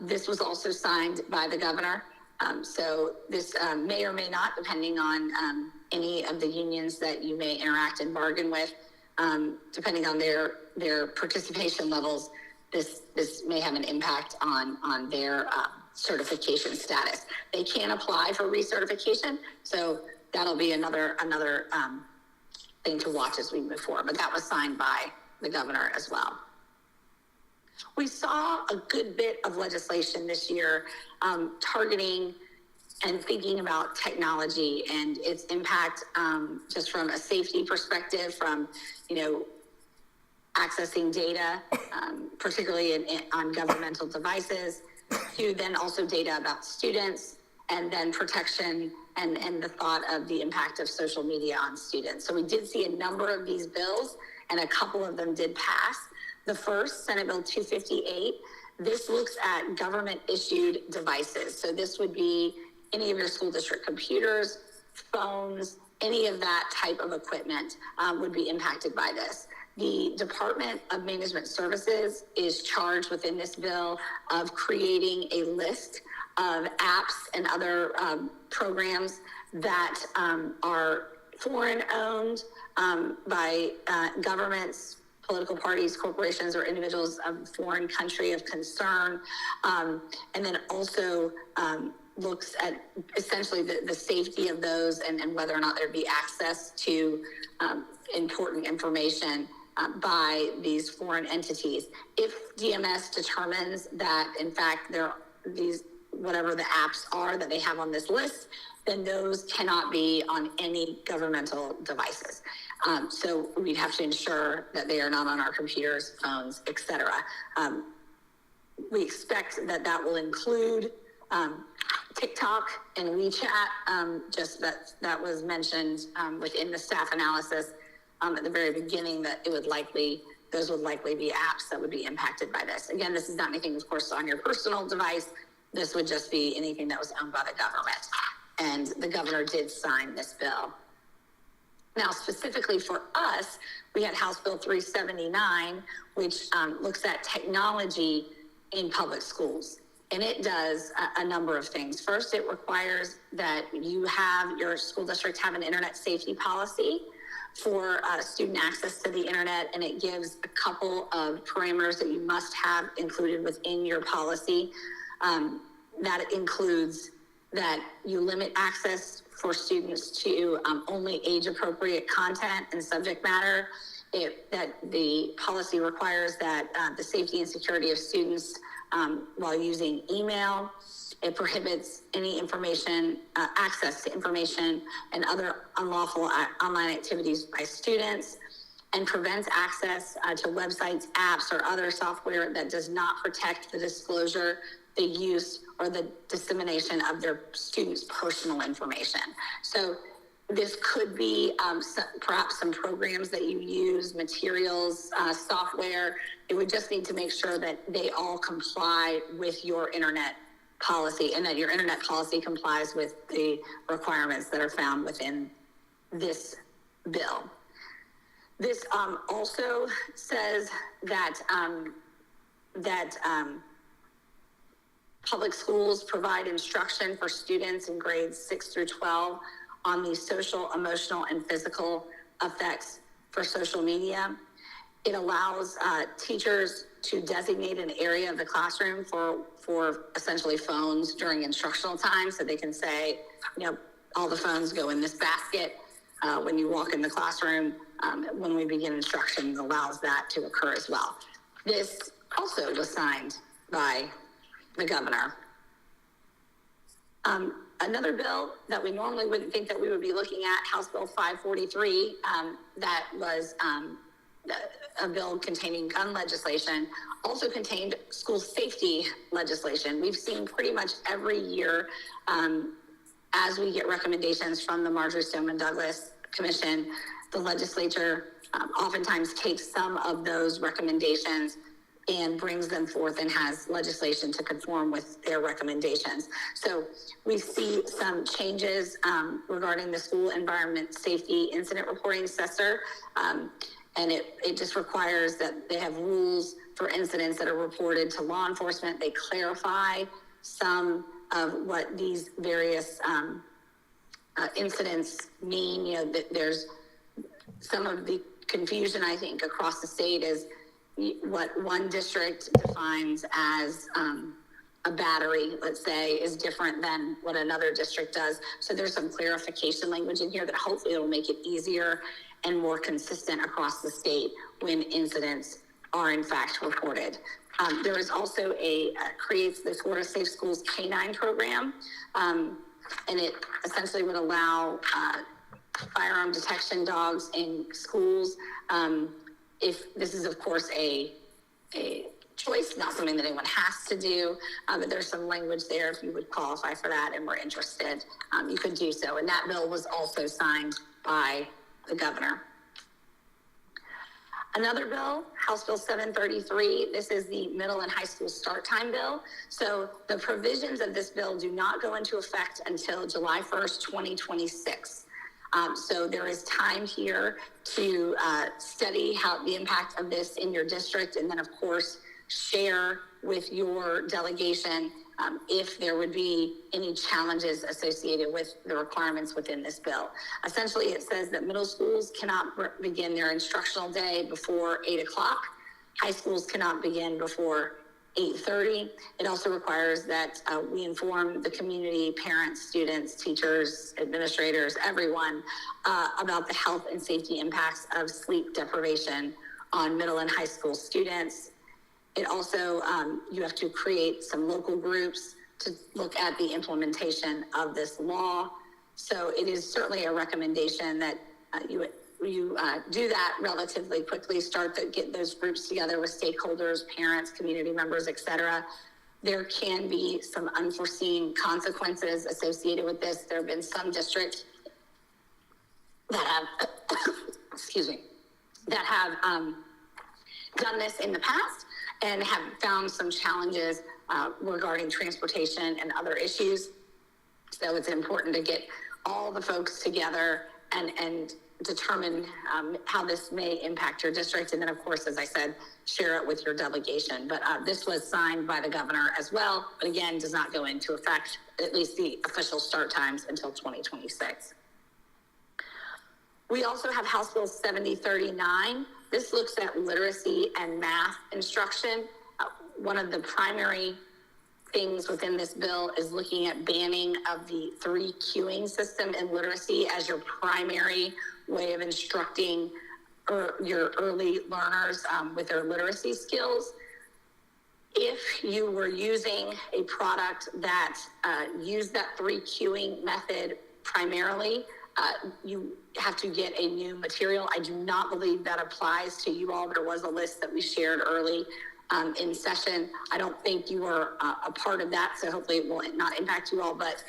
This was also signed by the governor, so this may or may not, depending on any of the unions that you may interact and bargain with, depending on their participation levels, this may have an impact on their certification status. They can apply for recertification, so that'll be another thing to watch as we move forward. But that was signed by the governor as well. We saw a good bit of legislation this year targeting and thinking about technology and its impact, just from a safety perspective, from accessing data, particularly on governmental devices, to then also data about students, and then protection and the thought of the impact of social media on students. So we did see a number of these bills, and a couple of them did pass. The first, Senate Bill 258, this looks at government-issued devices. So this would be any of your school district computers, phones, any of that type of equipment would be impacted by this. The Department of Management Services is charged within this bill of creating a list of apps and other programs that are foreign-owned by governments, political parties, corporations, or individuals of foreign country of concern, and then also looks at essentially the safety of those and whether or not there'd be access to important information by these foreign entities. If DMS determines that, in fact, whatever the apps are that they have on this list, then those cannot be on any governmental devices. So we'd have to ensure that they are not on our computers, phones, etc. We expect that will include TikTok and WeChat, just that was mentioned within the staff analysis at the very beginning, that those would likely be apps that would be impacted by this. Again, this is not anything, of course, on your personal device. This would just be anything that was owned by the government. And the governor did sign this bill. Now, specifically for us, we had House Bill 379, which looks at technology in public schools. And it does a number of things. First, it requires that your school district have an internet safety policy for student access to the internet, and it gives a couple of parameters that you must have included within your policy. That includes that you limit access for students to only age-appropriate content and subject matter. That the policy requires that the safety and security of students while using email. It prohibits any information, access to information and other unlawful online activities by students, and prevents access to websites, apps, or other software that does not protect the disclosure, the use, or the dissemination of their students' personal information. So this could be perhaps some programs that you use, materials, software. It would just need to make sure that they all comply with your internet policy, and that your internet policy complies with the requirements that are found within this bill. This also says that public schools provide instruction for students in grades 6 through 12 on the social, emotional, and physical effects for social media. It allows teachers to designate an area of the classroom for essentially phones during instructional time, so they can say, all the phones go in this basket when you walk in the classroom. When we begin instruction, it allows that to occur as well. This also was signed by the governor. Another bill that we normally wouldn't think that we would be looking at, House Bill 543, that was a bill containing gun legislation, also contained school safety legislation. We've seen pretty much every year as we get recommendations from the Marjorie Stoneman Douglas Commission, the legislature oftentimes takes some of those recommendations and brings them forth and has legislation to conform with their recommendations. So we see some changes regarding the school environment safety incident reporting assessor. And it just requires that they have rules for incidents that are reported to law enforcement. They clarify some of what these various incidents mean. There's some of the confusion, I think, across the state is what one district defines as a battery, let's say, is different than what another district does. So there's some clarification language in here that hopefully will make it easier and more consistent across the state when incidents are in fact reported. There is also creates the Florida Safe Schools K-9 program, and it essentially would allow firearm detection dogs in schools. If this is, of course, a choice, not something that anyone has to do, but there's some language there if you would qualify for that and were interested, you could do so. And that bill was also signed by the governor. Another bill, House Bill 733, this is the middle and high school start time bill. So the provisions of this bill do not go into effect until July 1st, 2026. So there is time here to study how the impact of this in your district, and then of course share with your delegation if there would be any challenges associated with the requirements within this bill. Essentially, it says that middle schools cannot begin their instructional day before 8 o'clock. High schools cannot begin before 8:30. It also requires that we inform the community, parents, students, teachers, administrators, everyone about the health and safety impacts of sleep deprivation on middle and high school students. It also, you have to create some local groups to look at the implementation of this law. So it is certainly a recommendation that you do that relatively quickly, get those groups together with stakeholders, parents, community members, et cetera. There can be some unforeseen consequences associated with this. There have been some districts that have, excuse me, that have done this in the past and have found some challenges regarding transportation and other issues. So it's important to get all the folks together and determine how this may impact your district. And then, of course, as I said, share it with your delegation. But this was signed by the governor as well, but again, does not go into effect, at least the official start times, until 2026. We also have House Bill 7039. This looks at literacy and math instruction. One of the primary things within this bill is looking at banning of the 3 queuing system in literacy as your primary way of instructing your early learners with their literacy skills. If you were using a product that used that 3 queuing method primarily, you have to get a new material. I do not believe that applies to you all. There was a list that we shared early in session. I don't think you were a part of that, so hopefully it will not impact you all. But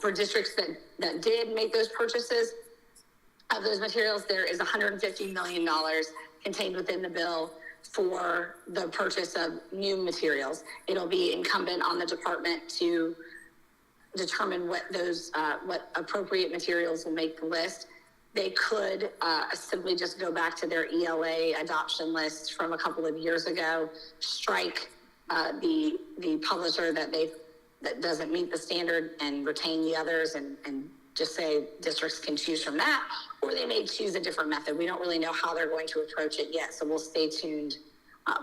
for districts that did make those purchases of those materials, there is $150 million contained within the bill for the purchase of new materials. It'll be incumbent on the department to determine what appropriate materials will make the list. They could simply just go back to their ELA adoption list from a couple of years ago, strike the publisher that doesn't meet the standard and retain the others, and just say districts can choose from that, or they may choose a different method. We don't really know how they're going to approach it yet, so we'll stay tuned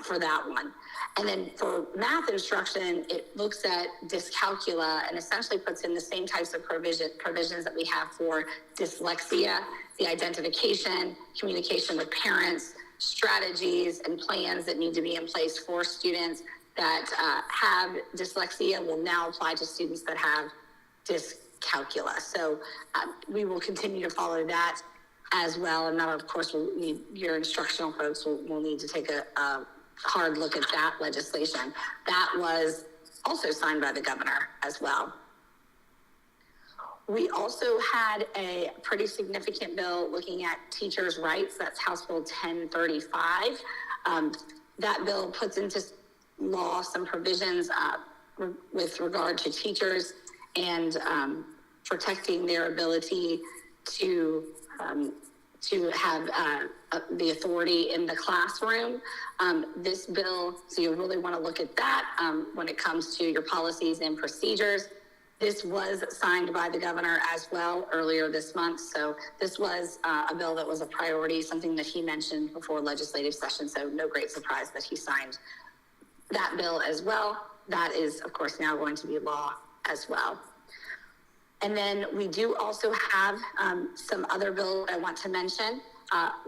for that one. And then for math instruction, it looks at dyscalculia and essentially puts in the same types of provisions that we have for dyslexia, the identification, communication with parents, strategies and plans that need to be in place for students that have dyslexia will now apply to students that have dyscalculia. So we will continue to follow that as well. And now, of course, we'll need your instructional folks will need to take a hard look at that legislation. That was also signed by the governor as well. We also had a pretty significant bill looking at teachers' rights. That's House Bill 1035. That bill puts into law some provisions with regard to teachers and protecting their ability to have the authority in the classroom. This bill, so you really want to look at that when it comes to your policies and procedures. This was signed by the governor as well earlier this month. So this was a bill that was a priority, something that he mentioned before legislative session. So no great surprise that he signed that bill as well. That is, of course, now going to be law as well. And then we do also have some other bills I want to mention.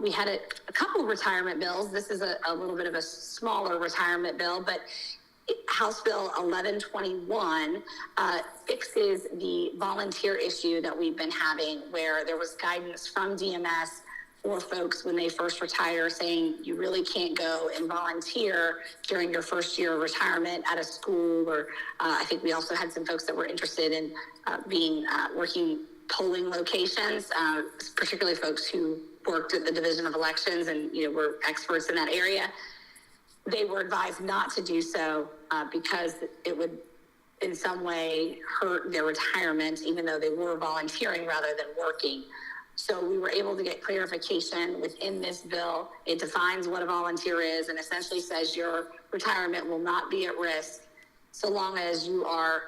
We had a couple of retirement bills. This is a little bit of a smaller retirement bill, but House Bill 1121 fixes the volunteer issue that we've been having, where there was guidance from DMS for folks when they first retire saying you really can't go and volunteer during your first year of retirement at a school, or I think we also had some folks that were interested in working polling locations, particularly folks who worked at the Division of Elections and were experts in that area. They were advised not to do so because it would in some way hurt their retirement, even though they were volunteering rather than working. So we were able to get clarification within this bill. It defines what a volunteer is and essentially says your retirement will not be at risk so long as you are,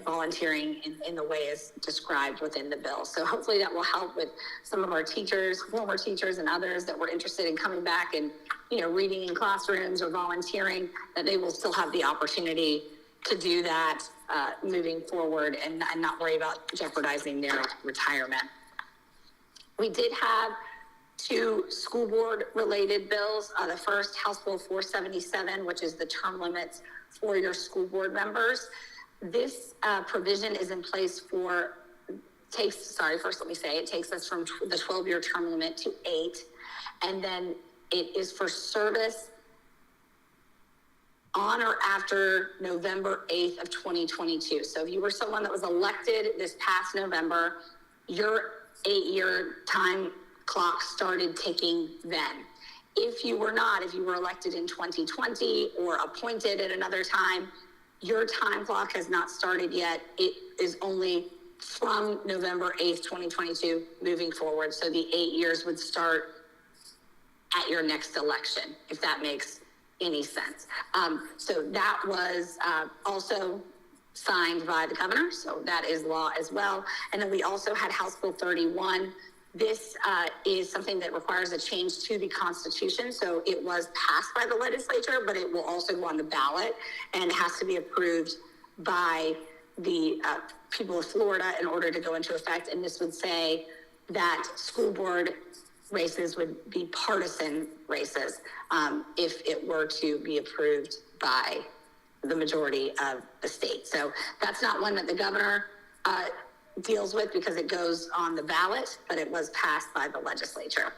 volunteering in the way as described within the bill. So hopefully that will help with some of our teachers, former teachers and others that were interested in coming back and, reading in classrooms or volunteering, that they will still have the opportunity to do that moving forward and not worry about jeopardizing their retirement. We did have 2 school board related bills. The first, House Bill 477, which is the term limits for your school board members. This provision is in place first let me say, it takes us from the 12-year term limit to 8, and then it is for service on or after November 8th of 2022. So if you were someone that was elected this past November, your 8-year time clock started ticking then. If you were not, if you were elected in 2020 or appointed at another time, your time clock has not started yet. It is only from November 8th, 2022 moving forward. So the 8 years would start at your next election, if that makes any sense. So that was also signed by the governor. So that is law as well. And then we also had House Bill 31. This is something that requires a change to the Constitution. So it was passed by the legislature, but it will also go on the ballot and has to be approved by the people of Florida in order to go into effect. And this would say that school board races would be partisan races if it were to be approved by the majority of the state. So that's not one that the governor deals with because it goes on the ballot, but it was passed by the legislature.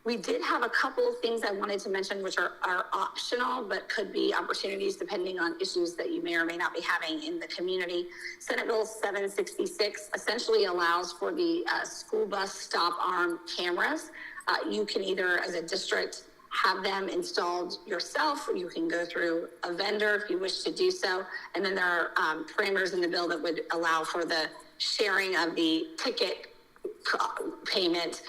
We did have a couple of things I wanted to mention, which are optional, but could be opportunities depending on issues that you may or may not be having in the community. Senate Bill 766 essentially allows for the school bus stop arm cameras. You can either, as a district, have them installed yourself, or you can go through a vendor if you wish to do so. And then there are parameters in the bill that would allow for the sharing of the ticket payment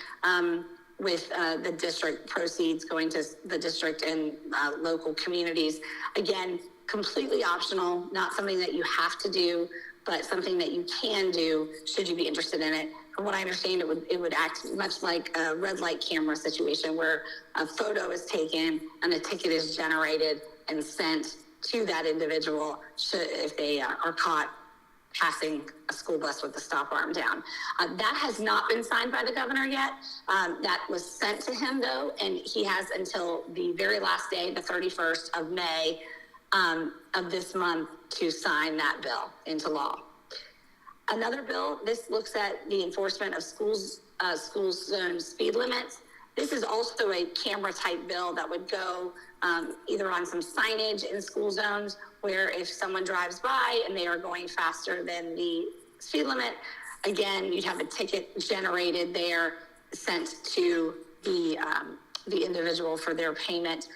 with the district proceeds going to the district and local communities. Again, completely optional, not something that you have to do, but something that you can do should you be interested in it. From what I understand, it would act much like a red light camera situation where a photo is taken and a ticket is generated and sent to that individual if they are caught passing a school bus with the stop arm down. That has not been signed by the governor yet. That was sent to him though, and he has until the very last day, the 31st of May of this month, to sign that bill into law. Another bill, this looks at the enforcement of school zone speed limits. This is also a camera type bill that would go either on some signage in school zones where if someone drives by and they are going faster than the speed limit, again, you'd have a ticket generated there sent to the individual for their payment.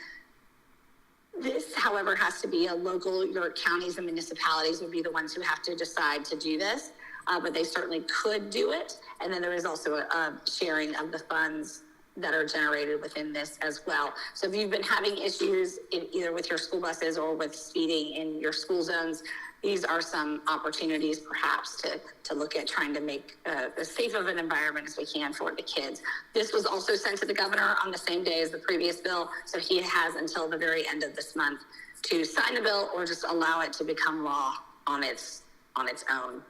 This, however, has to be a local, your counties and municipalities would be the ones who have to decide to do this, but they certainly could do it. And then there is also a sharing of the funds that are generated within this as well. So if you've been having issues either with your school buses or with speeding in your school zones, these are some opportunities perhaps to look at trying to make as safe of an environment as we can for the kids. This was also sent to the governor on the same day as the previous bill, so he has until the very end of this month to sign the bill or just allow it to become law on its own.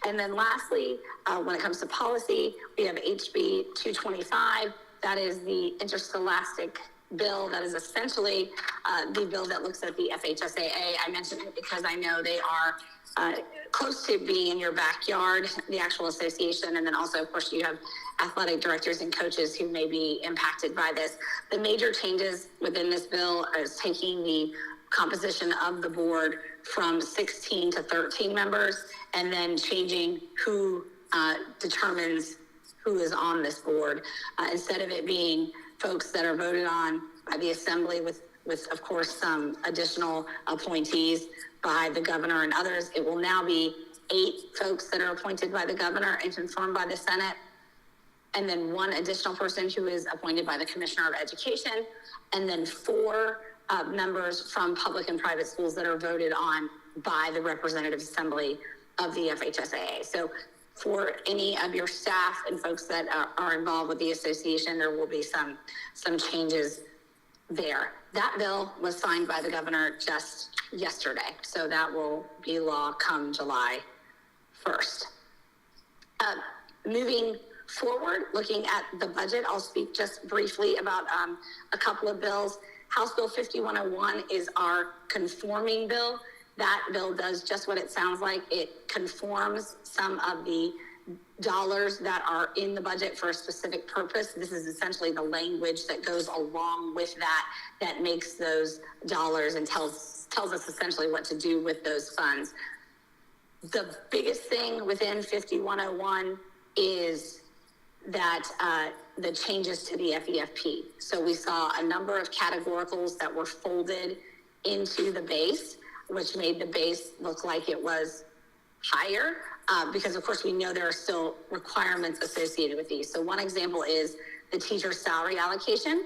And then lastly, when it comes to policy, we have HB 225. That is the interscholastic bill. That is essentially the bill that looks at the FHSAA. I mentioned it because I know they are close to being in your backyard, the actual association. And then also, of course, you have athletic directors and coaches who may be impacted by this. The major changes within this bill is taking the composition of the board from 16 to 13 members, and then changing who determines who is on this board. Instead of it being folks that are voted on by the assembly with of course, some additional appointees by the governor and others, it will now be 8 folks that are appointed by the governor and confirmed by the Senate, and then 1 additional person who is appointed by the Commissioner of Education, and then 4 members from public and private schools that are voted on by the Representative Assembly of the FHSAA. So for any of your staff and folks that are involved with the association, there will be some changes there. That bill was signed by the governor just yesterday, so that will be law come July 1st. Moving forward, looking at the budget, I'll speak just briefly about a couple of bills. House Bill 5101 is our conforming bill. That bill does just what it sounds like. It conforms some of the dollars that are in the budget for a specific purpose. This is essentially the language that goes along with that makes those dollars and tells us essentially what to do with those funds. The biggest thing within 5101 is that the changes to the FEFP. So we saw a number of categoricals that were folded into the base, which made the base look like it was higher, because of course we know there are still requirements associated with these. So one example is the teacher salary allocation.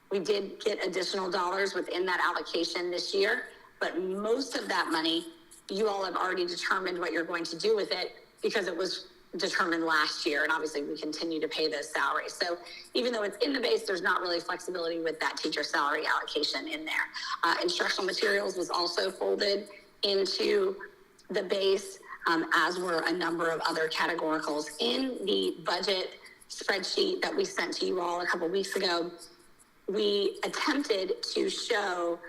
We did get additional dollars within that allocation this year, but most of that money, you all have already determined what you're going to do with it because it was determined last year, and obviously we continue to pay those salaries. So even though it's in the base, there's not really flexibility with that teacher salary allocation in there. Instructional materials was also folded into the base, as were a number of other categoricals. In the budget spreadsheet that we sent to you all a couple weeks ago, we attempted to show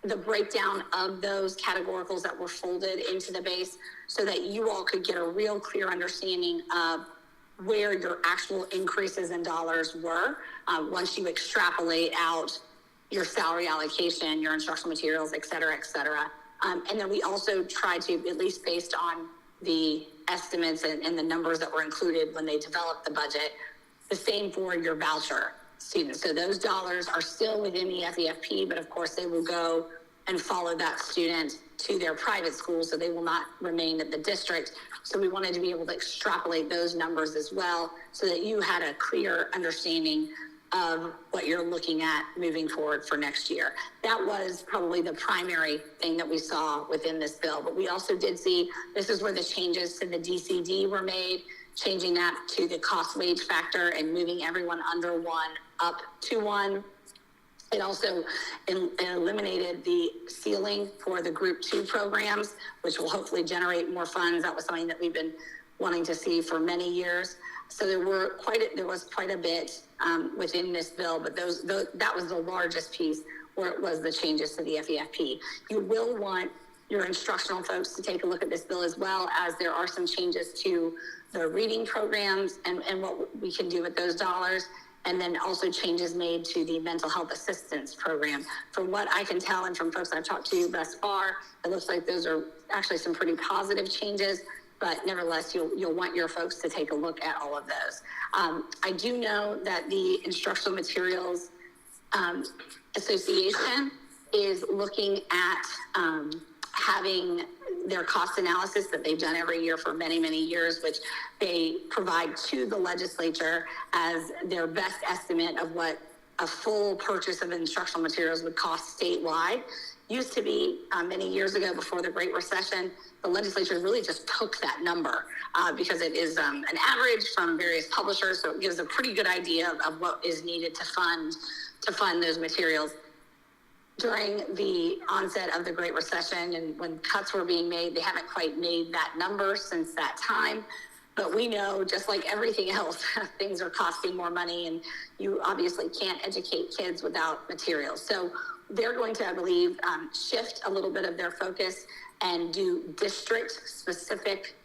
the breakdown of those categoricals that were folded into the base so that you all could get a real clear understanding of where your actual increases in dollars were once you extrapolate out your salary allocation, your instructional materials, et cetera, et cetera. And then we also tried to, at least based on the estimates and the numbers that were included when they developed the budget, the same for your voucher students. So those dollars are still within the FEFP, but of course they will go and follow that student to their private school, so they will not remain at the district. So we wanted to be able to extrapolate those numbers as well so that you had a clear understanding of what you're looking at moving forward for next year. That was probably the primary thing that we saw within this bill, but we also did see, this is where the changes to the DCD were made, changing that to the cost wage factor and moving everyone under 1 up to 1. It also eliminated the ceiling for the Group 2 programs, which will hopefully generate more funds. That was something that we've been wanting to see for many years. So there was quite a bit within this bill, but that was the largest piece, where it was the changes to the FEFP. You will want your instructional folks to take a look at this bill, as well as there are some changes to the reading programs and what we can do with those dollars. And then also changes made to the mental health assistance program. From what I can tell and from folks I've talked to thus far, it looks like those are actually some pretty positive changes, but nevertheless, you'll want your folks to take a look at all of those. I do know that the Instructional Materials Association is looking at having their cost analysis that they've done every year for many, many years, which they provide to the legislature as their best estimate of what a full purchase of instructional materials would cost statewide. Used to be many years ago, before the Great Recession, the legislature really just took that number because it is an average from various publishers, so it gives a pretty good idea of what is needed to fund those materials. During the onset of the Great Recession and when cuts were being made, they haven't quite made that number since that time. But we know, just like everything else, things are costing more money, and you obviously can't educate kids without materials. So they're going to, I believe, shift a little bit of their focus and do district-specific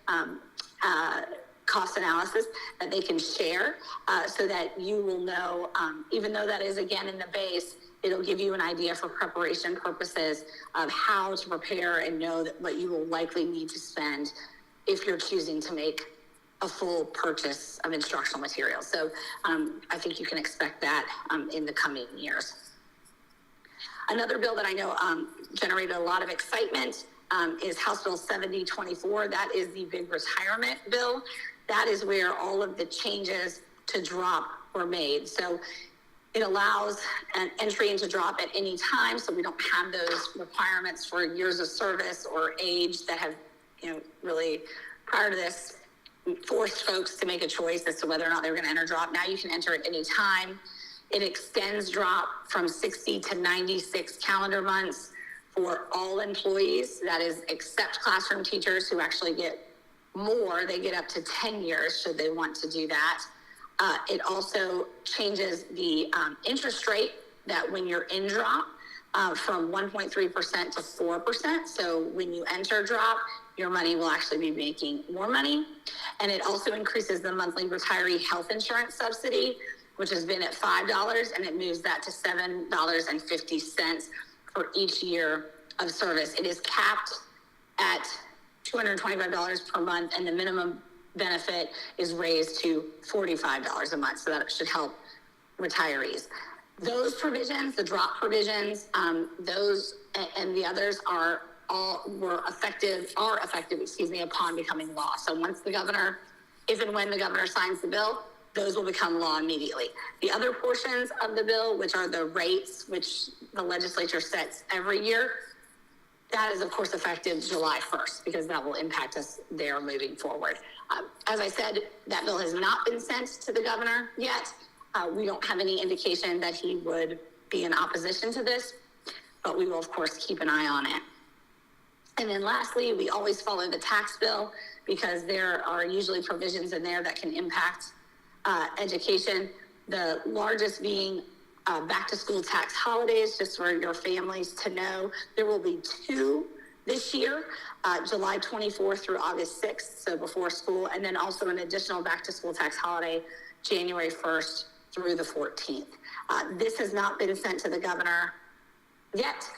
cost analysis that they can share so that you will know, even though that is, again, in the base, it'll give you an idea for preparation purposes of how to prepare and know that what you will likely need to spend if you're choosing to make a full purchase of instructional materials. So I think you can expect that in the coming years. Another bill that I know generated a lot of excitement is House Bill 7024. That is the big retirement bill. that is where all of the changes to drop were made. So it allows an entry into drop at any time, so we don't have those requirements for years of service or age that have, really prior to this forced folks to make a choice as to whether or not they were going to enter drop. Now you can enter at any time. It extends drop from 60 to 96 calendar months for all employees. That is, except classroom teachers who actually get more. They get up to 10 years should they want to do that. It also changes the interest rate that when you're in drop from 1.3% to 4%. So when you enter drop, your money will actually be making more money. And it also increases the monthly retiree health insurance subsidy, which has been at $5, and it moves that to $7.50 for each year of service. It is capped at $225 per month, and the minimum benefit is raised to $45 a month. So that should help retirees. Those provisions, the drop provisions, those and the others are effective upon becoming law. So once the governor, if and when the governor signs the bill, those will become law immediately. The other portions of the bill, which are the rates, which the legislature sets every year, that is, of course, effective July 1st, because that will impact us there moving forward. As I said, that bill has not been sent to the governor yet. We don't have any indication that he would be in opposition to this, but we will, of course, keep an eye on it. And then lastly, we always follow the tax bill because there are usually provisions in there that can impact education. The largest being back to school tax holidays, just for your families to know. There will be 2 this year, July 24th through August 6th, so before school, and then also an additional back to school tax holiday, January 1st through the 14th. This has not been sent to the governor yet,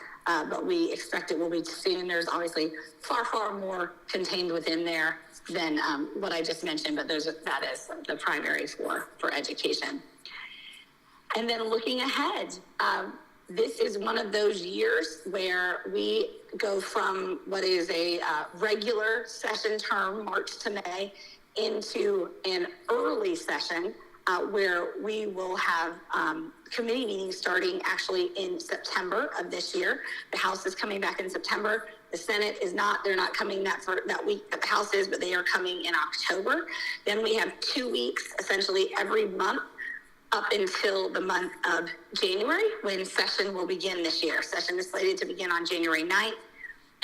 but we expect it will be soon. There's obviously far, far more contained within there than what I just mentioned, but that is the primary for education. And then looking ahead, this is one of those years where we go from what is a regular session term, March to May, into an early session where we will have committee meetings starting actually in September of this year. The House is coming back in September. The Senate is not, they're not coming that week that the House is, but they are coming in October. Then we have 2 weeks, essentially every month, up until the month of January, when session will begin this year. Session is slated to begin on January 9th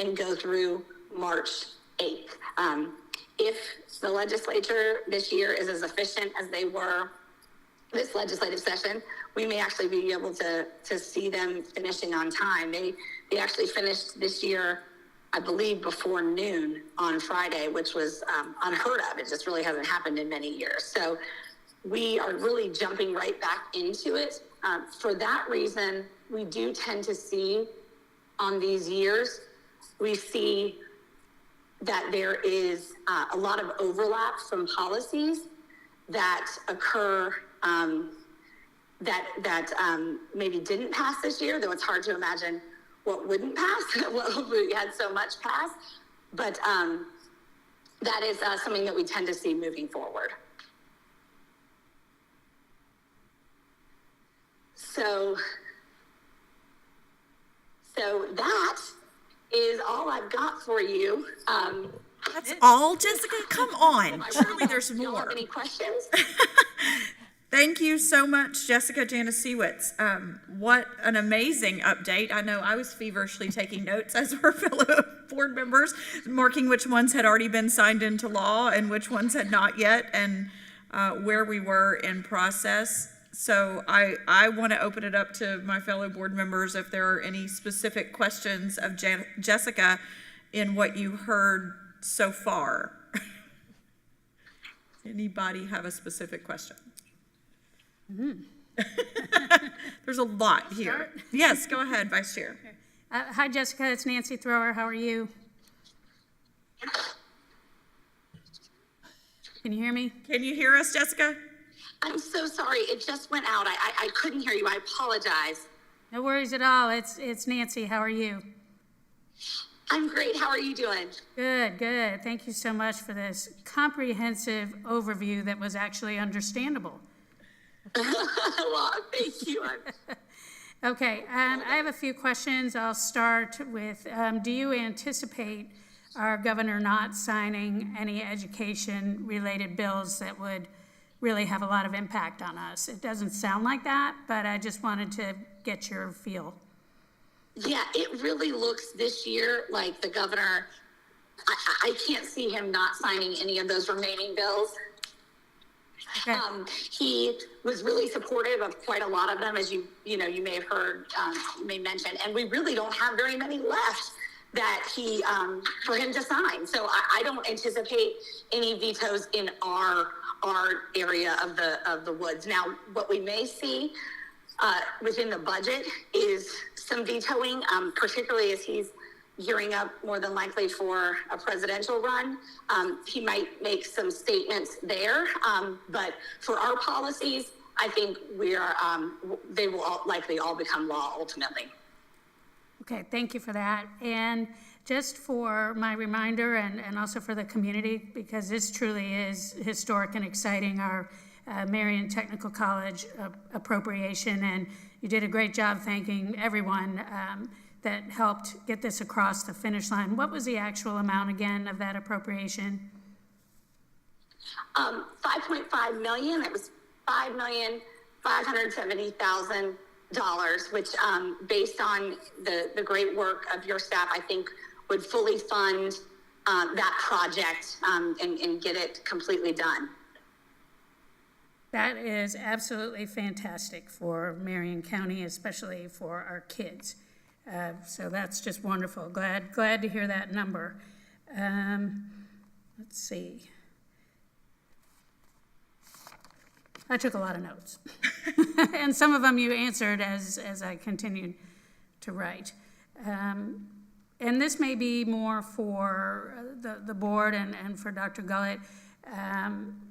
and go through March 8th. If the legislature this year is as efficient as they were this legislative session, we may actually be able to see them finishing on time. They actually finished this year, I believe, before noon on Friday, which was unheard of. It just really hasn't happened in many years. So we are really jumping right back into it. For that reason, we do tend to see on these years, we see that there is a lot of overlap from policies that occur that maybe didn't pass this year, though it's hard to imagine what wouldn't pass, what we had so much pass. But that is something that we tend to see moving forward. So that is all I've got for you. That's all, Jessica? Come on. Surely there's Do you more. have any questions? Thank you so much, Jessica Janasiewicz. What an amazing update. I know I was feverishly taking notes as our fellow board members, marking which ones had already been signed into law and which ones had not yet, and where we were in process. So I want to open it up to my fellow board members if there are any specific questions of Jessica in what you heard so far. Anybody have a specific question? There's a lot here. Yes, go ahead, Vice Chair. Hi, Jessica. It's Nancy Thrower. How are you? Can you hear me? Can you hear us, Jessica? I'm so sorry. It just went out. I couldn't hear you. I apologize. No worries at all. It's Nancy. How are you? I'm great. How are you doing? Good, good. Thank you so much for this comprehensive overview that was actually understandable. Well, thank you. Okay, I have a few questions. I'll start with, do you anticipate our governor not signing any education-related bills that would really have a lot of impact on us? It doesn't sound like that, but I just wanted to get your feel. Yeah, it really looks this year like the governor, I can't see him not signing any of those remaining bills. Okay. He was really supportive of quite a lot of them, as you may have heard, you may mention, and we really don't have very many left that for him to sign. So I don't anticipate any vetoes in our area of the woods. Now, what we may see within the budget is some vetoing, particularly as he's gearing up more than likely for a presidential run. He might make some statements there, but for our policies, I think they will likely all become law ultimately. Okay, thank you for that. And just for my reminder and also for the community, because this truly is historic and exciting, our Marion Technical College appropriation, and you did a great job thanking everyone that helped get this across the finish line. What was the actual amount again of that appropriation? $5.5 million. It was $5,570,000, which based on the great work of your staff, I think would fully fund that project and get it completely done. That is absolutely fantastic for Marion County, especially for our kids. So that's just wonderful. Glad to hear that number. Let's see. I took a lot of notes. And some of them you answered as I continued to write. And this may be more for the board and for Dr. Gullett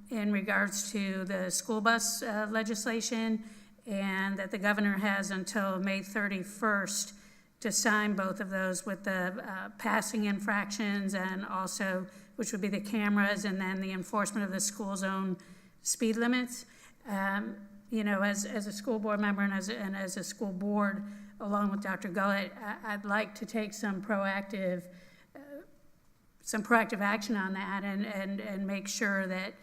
in regards to the school bus legislation, and that the governor has until May 31st to sign both of those with the passing infractions, and also, which would be the cameras, and then the enforcement of the school zone speed limits. As a school board member and as a school board, along with Dr. Gullett, I'd like to take some proactive action on that and make sure that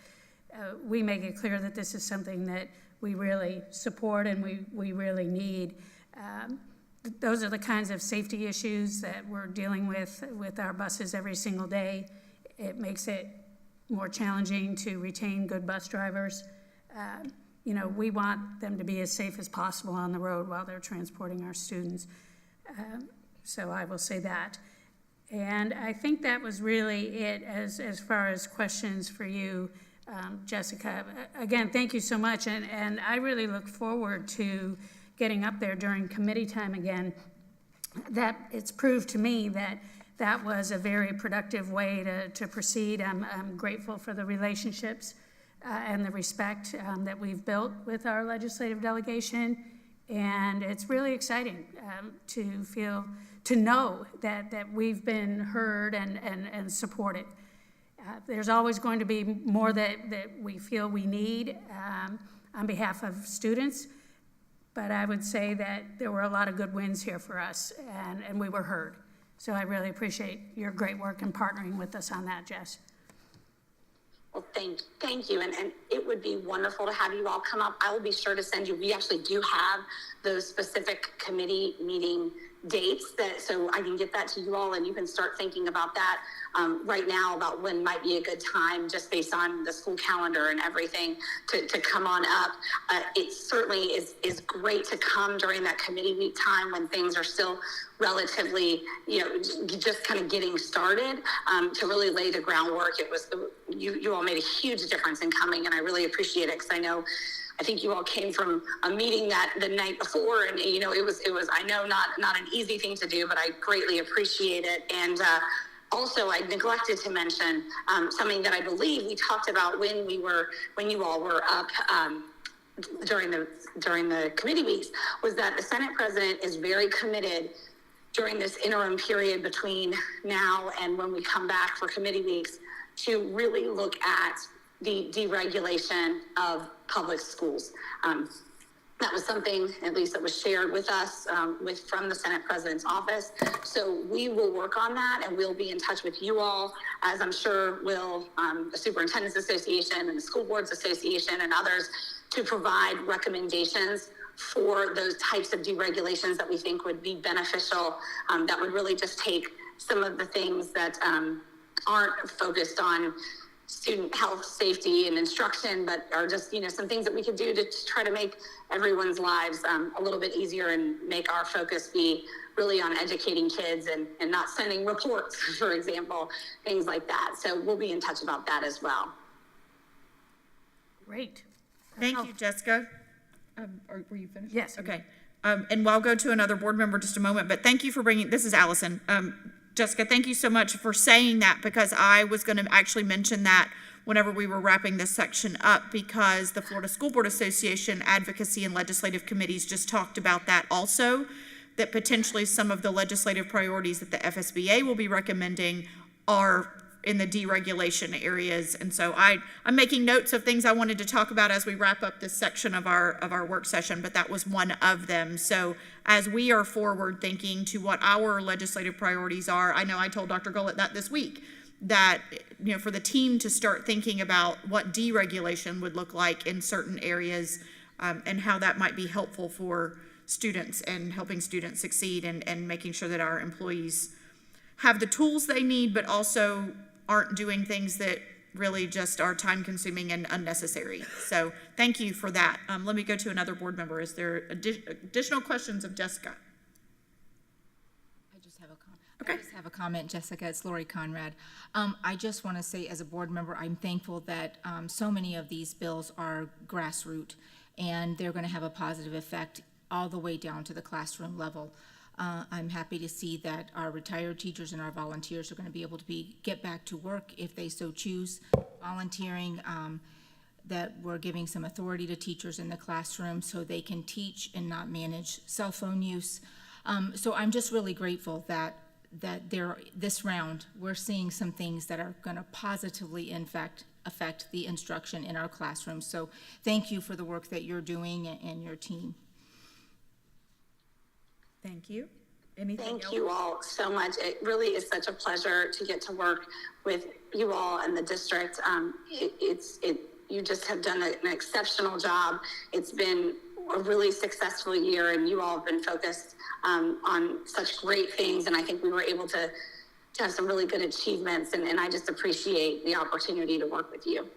we make it clear that this is something that we really support and we really need. Those are the kinds of safety issues that we're dealing with our buses every single day. It makes it more challenging to retain good bus drivers. We want them to be as safe as possible on the road while they're transporting our students. So I will say that. And I think that was really it as far as questions for you, Jessica. Again, thank you so much. And I really look forward to getting up there during committee time again. That it's proved to me that was a very productive way to proceed. I'm grateful for the relationships and the respect that we've built with our legislative delegation. And it's really exciting to know that we've been heard and supported. There's always going to be more that we feel we need on behalf of students, but I would say that there were a lot of good wins here for us, and we were heard. So I really appreciate your great work in partnering with us on that, Jess. Well, thank you. And it would be wonderful to have you all come up. I will be sure to send you. We actually do have those specific committee meeting dates so I can get that to you all, and you can start thinking about that right now, about when might be a good time, just based on the school calendar and everything, to come on up. It certainly is great to come during that committee week time when things are still relatively, just kind of getting started, to really lay the groundwork. It was you all made a huge difference in coming, and I really appreciate it, because I think you all came from a meeting that the night before, and it was I know not an easy thing to do, but I greatly appreciate it. And also, I neglected to mention something that I believe we talked about when you all were up during the committee weeks, was that the Senate President is very committed during this interim period between now and when we come back for committee weeks to really look at the deregulation of public schools. That was something, at least, that was shared with us from the Senate President's office. So we will work on that, and we'll be in touch with you all, as I'm sure will the Superintendent's Association and the School Boards Association and others, to provide recommendations for those types of deregulations that we think would be beneficial, that would really just take some of the things that aren't focused on student health, safety, and instruction, but are just, some things that we could do to try to make everyone's lives a little bit easier and make our focus be really on educating kids and not sending reports, for example, things like that. So we'll be in touch about that as well. Great. Thank you, Jessica. Were you finished? Yes. Okay. And I'll go to another board member in just a moment, but thank you for bringing, this is Allison. Jessica, thank you so much for saying that, because I was going to actually mention that whenever we were wrapping this section up, because the Florida School Board Association Advocacy and Legislative Committees just talked about that also, that potentially some of the legislative priorities that the FSBA will be recommending are in the deregulation areas. And so I'm making notes of things I wanted to talk about as we wrap up this section of our work session, but that was one of them. So as we are forward thinking to what our legislative priorities are, I know I told Dr. Gullett that this week, that, for the team to start thinking about what deregulation would look like in certain areas, and how that might be helpful for students and helping students succeed, and making sure that our employees have the tools they need, but also aren't doing things that really just are time consuming and unnecessary. So thank you for that. Let me go to another board member. Is there additional questions of Jessica? I just have a comment. Okay. I just have a comment, Jessica. It's Lori Conrad. I just want to say, as a board member, I'm thankful that so many of these bills are grassroots, and they're going to have a positive effect all the way down to the classroom level. I'm happy to see that our retired teachers and our volunteers are going to be able to get back to work if they so choose. Volunteering, that we're giving some authority to teachers in the classroom so they can teach and not manage cell phone use. So I'm just really grateful that this round, we're seeing some things that are going to positively, in fact, affect the instruction in our classrooms. So thank you for the work that you're doing and your team. Thank you. Anything else? Thank you all so much. It really is such a pleasure to get to work with you all and the district. You just have done an exceptional job. It's been a really successful year, and you all have been focused on such great things. And I think we were able to have some really good achievements. And I just appreciate the opportunity to work with you.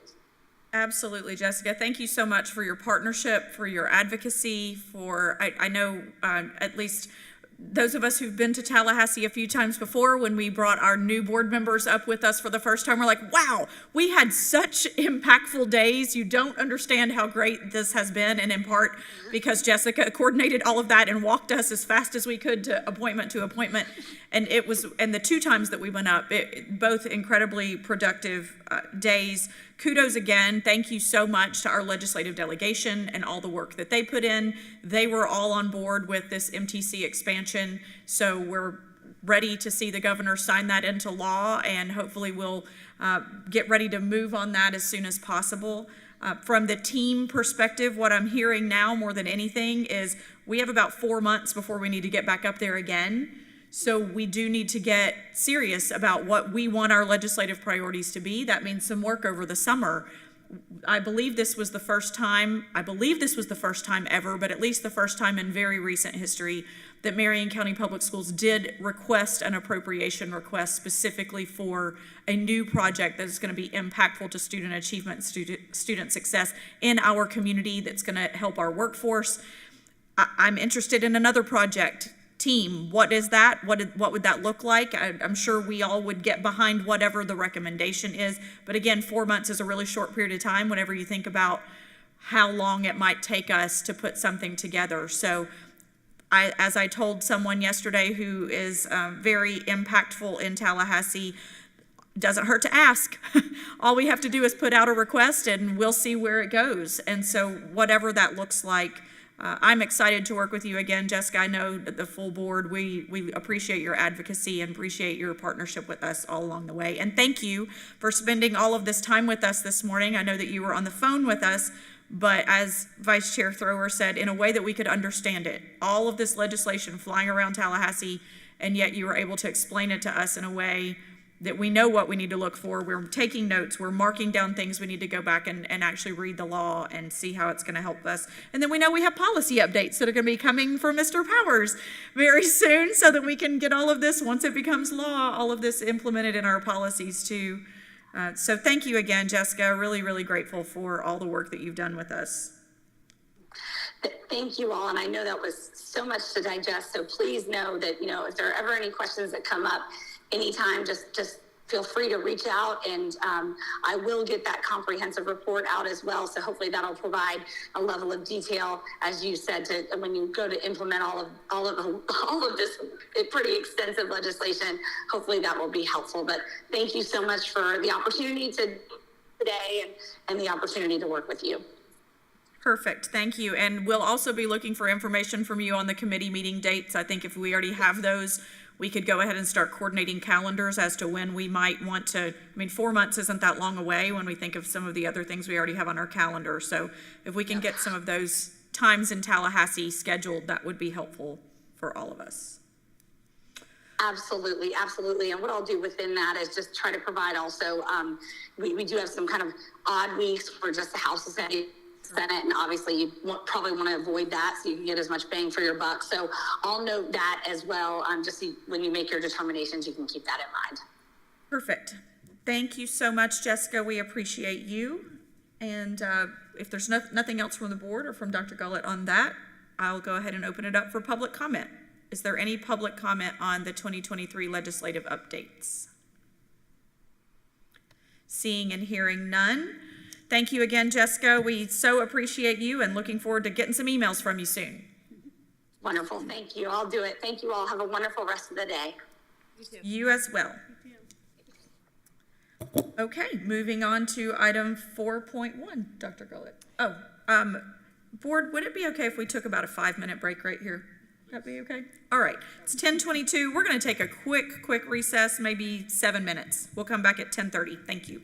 Absolutely, Jessica. Thank you so much for your partnership, for your advocacy, I know at least those of us who've been to Tallahassee a few times before, when we brought our new board members up with us for the first time, we're like, wow, we had such impactful days. You don't understand how great this has been, and in part because Jessica coordinated all of that and walked us as fast as we could to appointment. And the two times that we went up, both incredibly productive days. Kudos again. Thank you so much to our legislative delegation and all the work that they put in. They were all on board with this MTC expansion. So we're ready to see the governor sign that into law, and hopefully we'll get ready to move on that as soon as possible. From the team perspective, what I'm hearing now more than anything is we have about 4 months before we need to get back up there again. So we do need to get serious about what we want our legislative priorities to be. That means some work over the summer. I believe this was the first time ever, but at least the first time in very recent history, that Marion County Public Schools did request an appropriation request specifically for a new project that is going to be impactful to student achievement, student success in our community, that's going to help our workforce. I'm interested in another project. Team, what is that? What would that look like? I'm sure we all would get behind whatever the recommendation is. But again, 4 months is a really short period of time whenever you think about how long it might take us to put something together. So as I told someone yesterday who is very impactful in Tallahassee, doesn't hurt to ask. All we have to do is put out a request and we'll see where it goes. And so whatever that looks like, I'm excited to work with you again, Jessica. I know that the full board, we appreciate your advocacy and appreciate your partnership with us all along the way. And thank you for spending all of this time with us this morning. I know that you were on the phone with us, but as Vice Chair Thrower said, in a way that we could understand it. All of this legislation flying around Tallahassee, and yet you were able to explain it to us in a way that we know what we need to look for. We're taking notes, we're marking down things we need to go back and actually read the law and see how it's gonna help us. And then we know we have policy updates that are gonna be coming from Mr. Powers very soon so that we can get all of this, once it becomes law, all of this implemented in our policies too. So thank you again, Jessica. Really, really grateful for all the work that you've done with us. Thank you all, and I know that was so much to digest, so please know that, if there are ever any questions that come up anytime, just feel free to reach out, and I will get that comprehensive report out as well, so hopefully that'll provide a level of detail, as you said, to when you go to implement all of this pretty extensive legislation. Hopefully that will be helpful, but thank you so much for the opportunity today and the opportunity to work with you. Perfect, thank you. And we'll also be looking for information from you on the committee meeting dates. I think if we already have those, we could go ahead and start coordinating calendars as to when we might want to. 4 months isn't that long away when we think of some of the other things we already have on our calendar. So if we can get some of those times in Tallahassee scheduled, that would be helpful for all of us. Absolutely, absolutely. And what I'll do within that is just try to provide also, we do have some kind of odd weeks for just the House and Senate, and obviously you probably want to avoid that so you can get as much bang for your buck. So I'll note that as well. Just when you make your determinations, you can keep that in mind. Perfect. Thank you so much, Jessica. We appreciate you. And if there's nothing else from the board or from Dr. Gullett on that, I'll go ahead and open it up for public comment. Is there any public comment on the 2023 legislative updates? Seeing and hearing none. Thank you again, Jessica. We so appreciate you and looking forward to getting some emails from you soon. Wonderful. Thank you. I'll do it. Thank you all. Have a wonderful rest of the day. You as well. Okay, moving on to item 4.1, Dr. Gullett. Board, would it be okay if we took about a 5-minute break right here? Would that be okay? All right, it's 10:22. We're going to take a quick recess, maybe 7 minutes. We'll come back at 10:30. Thank you.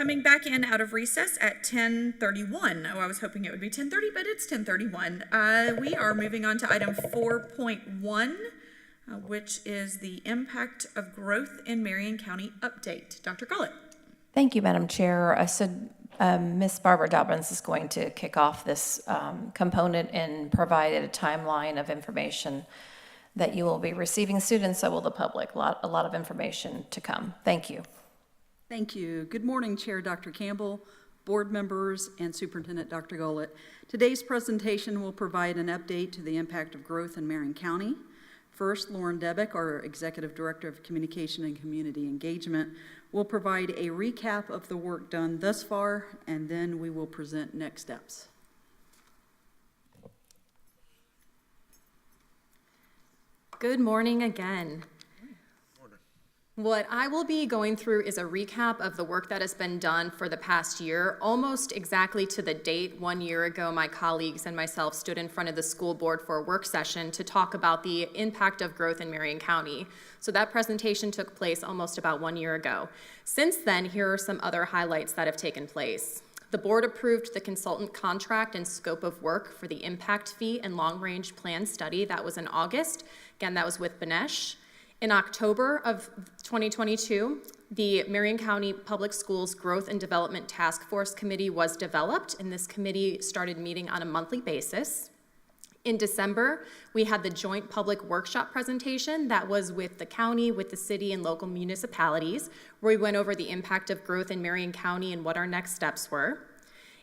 Coming back in out of recess at 10:31. Oh, I was hoping it would be 10:30, but it's 10:31. We are moving on to item 4.1, which is the impact of growth in Marion County update. Dr. Gullett. Thank you, Madam Chair. Ms. Barbara Dobbins is going to kick off this component and provide a timeline of information that you will be receiving. Students, so will the public. A lot of information to come. Thank you. Thank you. Good morning, Chair Dr. Campbell, board members, and Superintendent Dr. Gullett. Today's presentation will provide an update to the impact of growth in Marion County. First, Lauren Debick, our Executive Director of Communication and Community Engagement, will provide a recap of the work done thus far, and then we will present next steps. Good morning again. What I will be going through is a recap of the work that has been done for the past year. Almost exactly to the date, 1 year ago, my colleagues and myself stood in front of the school board for a work session to talk about the impact of growth in Marion County. So that presentation took place almost about 1 year ago. Since then, here are some other highlights that have taken place. The board approved the consultant contract and scope of work for the impact fee and long-range plan study. That was in August. Again, that was with Benesh. In October of 2022, the Marion County Public Schools Growth and Development Task Force Committee was developed, and this committee started meeting on a monthly basis. In December, we had the joint public workshop presentation that was with the county, with the city, and local municipalities, where we went over the impact of growth in Marion County and what our next steps were.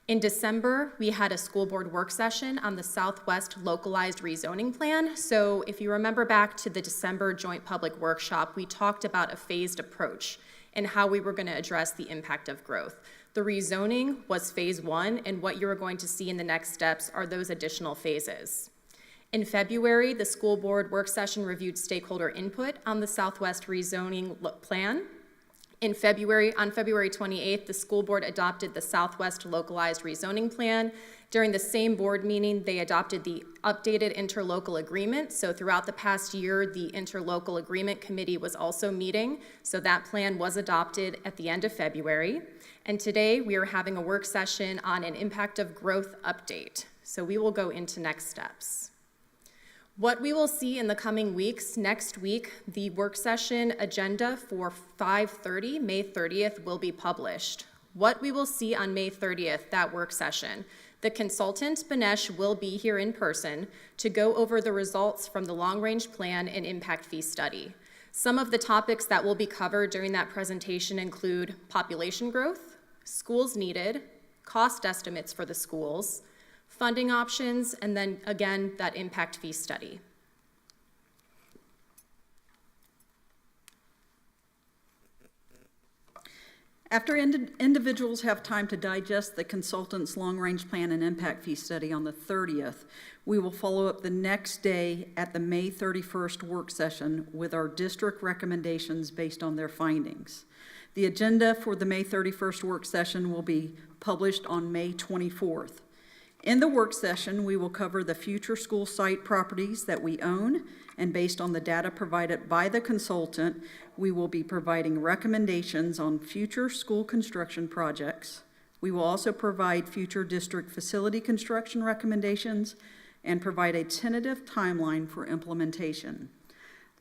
In December, we had a school board work session on the Southwest Localized Rezoning Plan. So if you remember back to the December joint public workshop, we talked about a phased approach and how we were going to address the impact of growth. The rezoning was phase 1, and what you are going to see in the next steps are those additional phases. In February, the school board work session reviewed stakeholder input on the Southwest Rezoning Plan. On February 28th, the school board adopted the Southwest Localized Rezoning Plan. During the same board meeting, they adopted the updated interlocal agreement. So throughout the past year, the interlocal agreement committee was also meeting. So that plan was adopted at the end of February. And today we are having a work session on an impact of growth update. So we will go into next steps. What we will see in the coming weeks, next week, the work session agenda for 5:30, May 30th, will be published. What we will see on May 30th, that work session, the consultant, Benesh, will be here in person to go over the results from the long-range plan and impact fee study. Some of the topics that will be covered during that presentation include population growth, schools needed, cost estimates for the schools, funding options, and then again, that impact fee study. After individuals have time to digest the consultant's long-range plan and impact fee study on the 30th, we will follow up the next day at the May 31st work session with our district recommendations based on their findings. The agenda for the May 31st work session will be published on May 24th. In the work session, we will cover the future school site properties that we own, and based on the data provided by the consultant, we will be providing recommendations on future school construction projects. We will also provide future district facility construction recommendations and provide a tentative timeline for implementation.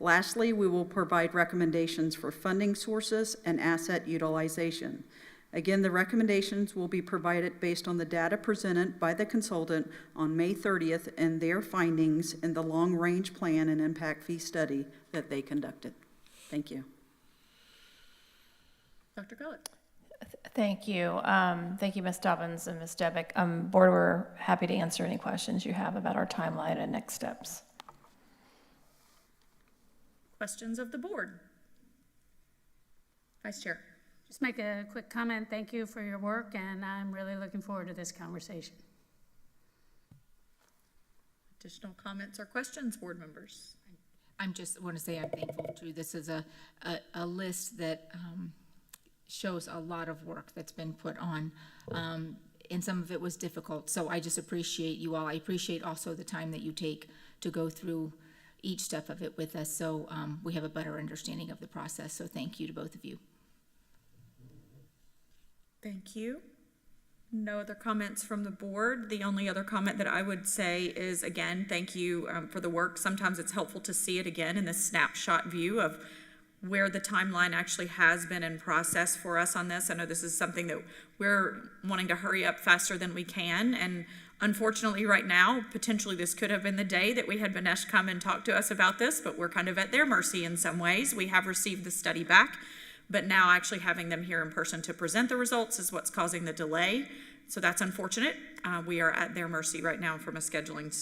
Lastly, we will provide recommendations for funding sources and asset utilization. Again, the recommendations will be provided based on the data presented by the consultant on May 30th and their findings in the long-range plan and impact fee study that they conducted. Thank you. Dr. Gullett. Thank you. Thank you, Ms. Dobbins and Ms. Debick. Board, we're happy to answer any questions you have about our timeline and next steps. Questions of the board? Vice Chair. Just make a quick comment. Thank you for your work, and I'm really looking forward to this conversation. Additional comments or questions, board members? I'm just want to say I'm thankful too. This is a list that shows a lot of work that's been put on, and some of it was difficult. So I just appreciate you all. I appreciate also the time that you take to go through each step of it with us, so we have a better understanding of the process. So thank you to both of you. Thank you. No other comments from the board. The only other comment that I would say is, again, thank you for the work. Sometimes it's helpful to see it again in this snapshot view of where the timeline actually has been in process for us on this. I know this is something that we're wanting to hurry up faster than we can, and unfortunately right now, potentially this could have been the day that we had Banesh come and talk to us about this, but we're kind of at their mercy in some ways. We have received the study back, but now actually having them here in person to present the results is what's causing the delay. So that's unfortunate. We are at their mercy right now from a scheduling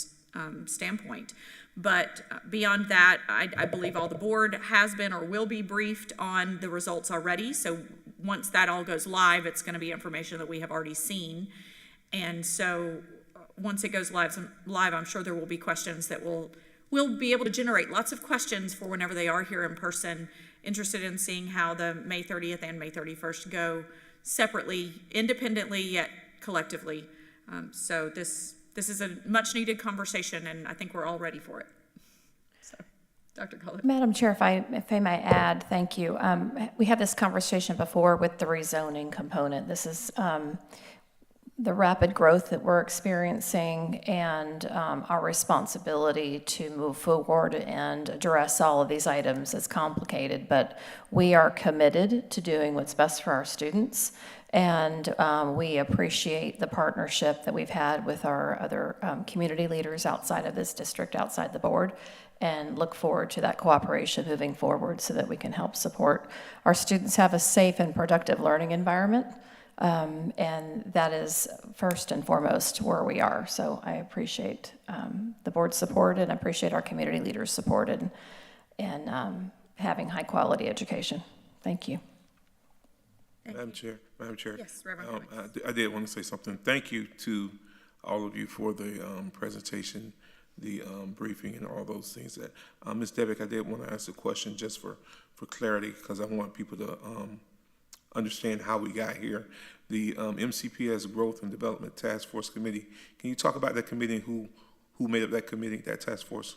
standpoint. But beyond that, I believe all the board has been or will be briefed on the results already. So once that all goes live, it's going to be information that we have already seen. And so once it goes live, I'm sure there will be questions that we'll be able to generate lots of questions for whenever they are here in person, interested in seeing how the May 30th and May 31st go separately, independently, yet collectively. So this is a much needed conversation, and I think we're all ready for it. So, Dr. Gullett. Madam Chair, if I may add, thank you. We had this conversation before with the rezoning component. This is the rapid growth that we're experiencing and our responsibility to move forward and address all of these items is complicated, but we are committed to doing what's best for our students. And we appreciate the partnership that we've had with our other community leaders outside of this district, outside the board, and look forward to that cooperation moving forward so that we can help support our students have a safe and productive learning environment. And that is first and foremost where we are. So I appreciate the board's support and appreciate our community leaders' support in having high quality education. Thank you. Madam Chair. Yes, Reverend I did want to say something. Thank you to all of you for the presentation, the briefing, and all those things. That Ms. Devick, I did want to ask a question just for clarity, because I want people to understand how we got here. The MCPS Growth and Development Task Force Committee. Can you talk about that committee? Who made up that committee, that task force?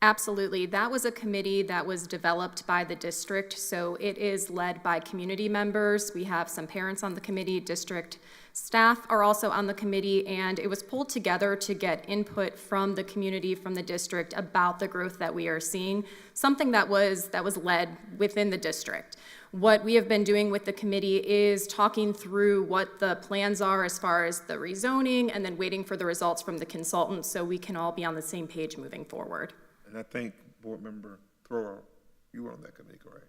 Absolutely. That was a committee that was developed by the district, so it is led by community members. We have some parents on the committee, district staff are also on the committee, and it was pulled together to get input from the community, from the district, about the growth that we are seeing, something that was led within the district. What we have been doing with the committee is talking through what the plans are as far as the rezoning, and then waiting for the results from the consultants so we can all be on the same page moving forward. And I think Board Member Thrower, you were on that committee, correct?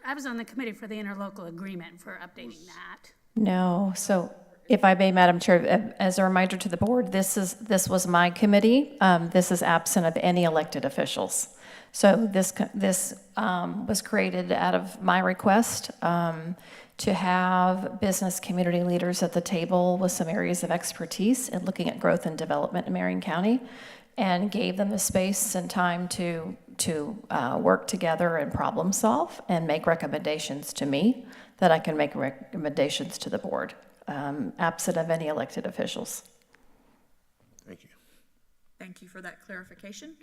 I was on the committee for the interlocal agreement for updating that. No, so if I may, Madam Chair, as a reminder to the board, this was my committee. This is absent of any elected officials. So this was created out of my request to have business community leaders at the table with some areas of expertise in looking at growth and development in Marion County, and gave them the space and time to work together and problem solve and make recommendations to me that I can make recommendations to the board, absent of any elected officials. Thank you. Thank you for that clarification.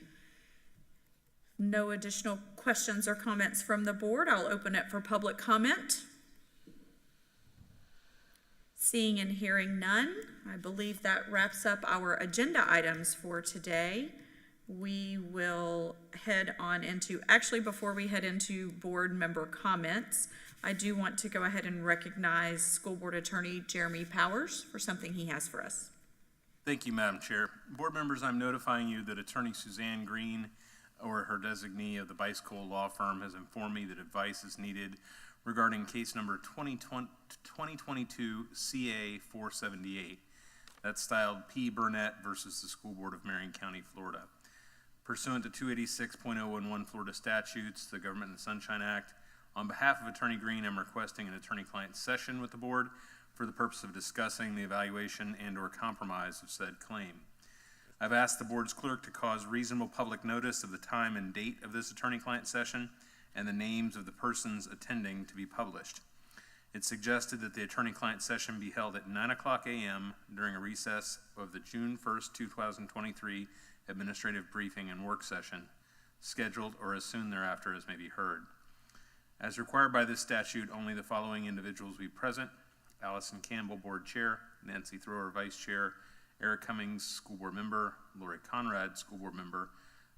No additional questions or comments from the board. I'll open it for public comment. Seeing and hearing none, I believe that wraps up our agenda items for today. We will head on into, actually before we head into board member comments, I do want to go ahead and recognize School Board Attorney Jeremy Powers for something he has for us. Thank you, Madam Chair. Board members, I'm notifying you that Attorney Suzanne Green, or her designee of the Bicycle Law Firm, has informed me that advice is needed regarding case number 2022 CA 478. That's styled P. Burnett versus the School Board of Marion County, Florida. Pursuant to 286.011 Florida statutes, the Government and the Sunshine Act, on behalf of Attorney Green, I'm requesting an attorney-client session with the board for the purpose of discussing the evaluation and/or compromise of said claim. I've asked the board's clerk to cause reasonable public notice of the time and date of this attorney-client session and the names of the persons attending to be published. It's suggested that the attorney-client session be held at 9:00 a.m. during a recess of the June 1st, 2023 administrative briefing and work session, scheduled or as soon thereafter as may be heard. As required by this statute, only the following individuals will be present: Allison Campbell, Board Chair, Nancy Thrower, Vice Chair, Eric Cummings, School Board Member, Lori Conrad, School Board Member,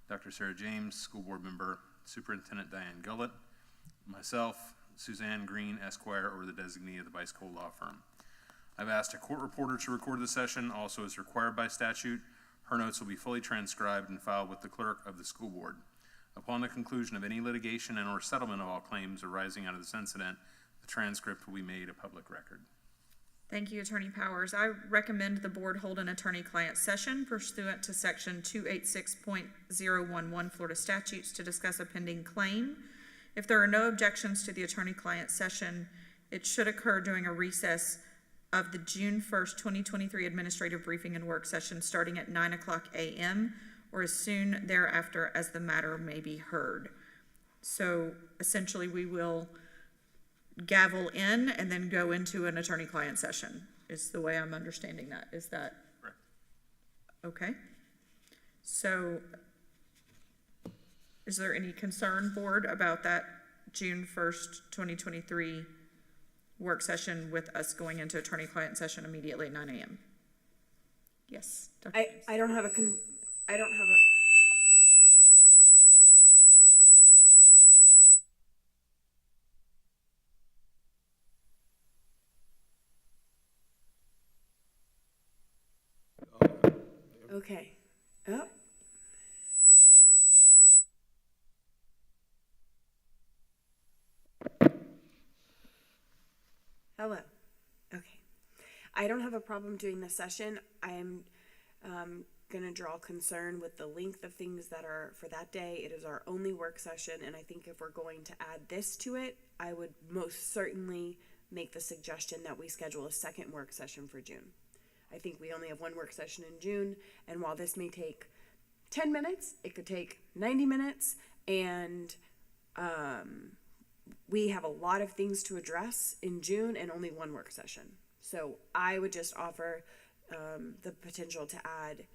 Dr. Sarah James, School Board Member, Superintendent Diane Gullett, myself, Suzanne Green, Esquire, or the designee of the Bice Cole Law Firm. I've asked a court reporter to record the session, also as required by statute. Her notes will be fully transcribed and filed with the clerk of the school board. Upon the conclusion of any litigation and or settlement of all claims arising out of this incident, the transcript will be made a public record. Thank you, Attorney Powers. I recommend the board hold an attorney-client session pursuant to Section 286.011 Florida statutes to discuss a pending claim. If there are no objections to the attorney-client session, it should occur during a recess of the June 1st, 2023 administrative briefing and work session starting at 9:00 a.m. or as soon thereafter as the matter may be heard. So essentially we will gavel in and then go into an attorney-client session is the way I'm understanding that. Is that Right. okay? So is there any concern, board, about that June 1st, 2023 work session with us going into attorney-client session immediately at 9 a.m.? Yes, Dr. James. I don't have a okay. Oh. Hello. Okay. I don't have a problem doing this session. I'm going to draw concern with the length of things that are for that day. It is our only work session, and I think if we're going to add this to it, I would most certainly make the suggestion that we schedule a second work session for June. I think we only have one work session in June, and while this may take 10 minutes, it could take 90 minutes, and we have a lot of things to address in June and only one work session. So I would just offer the potential to add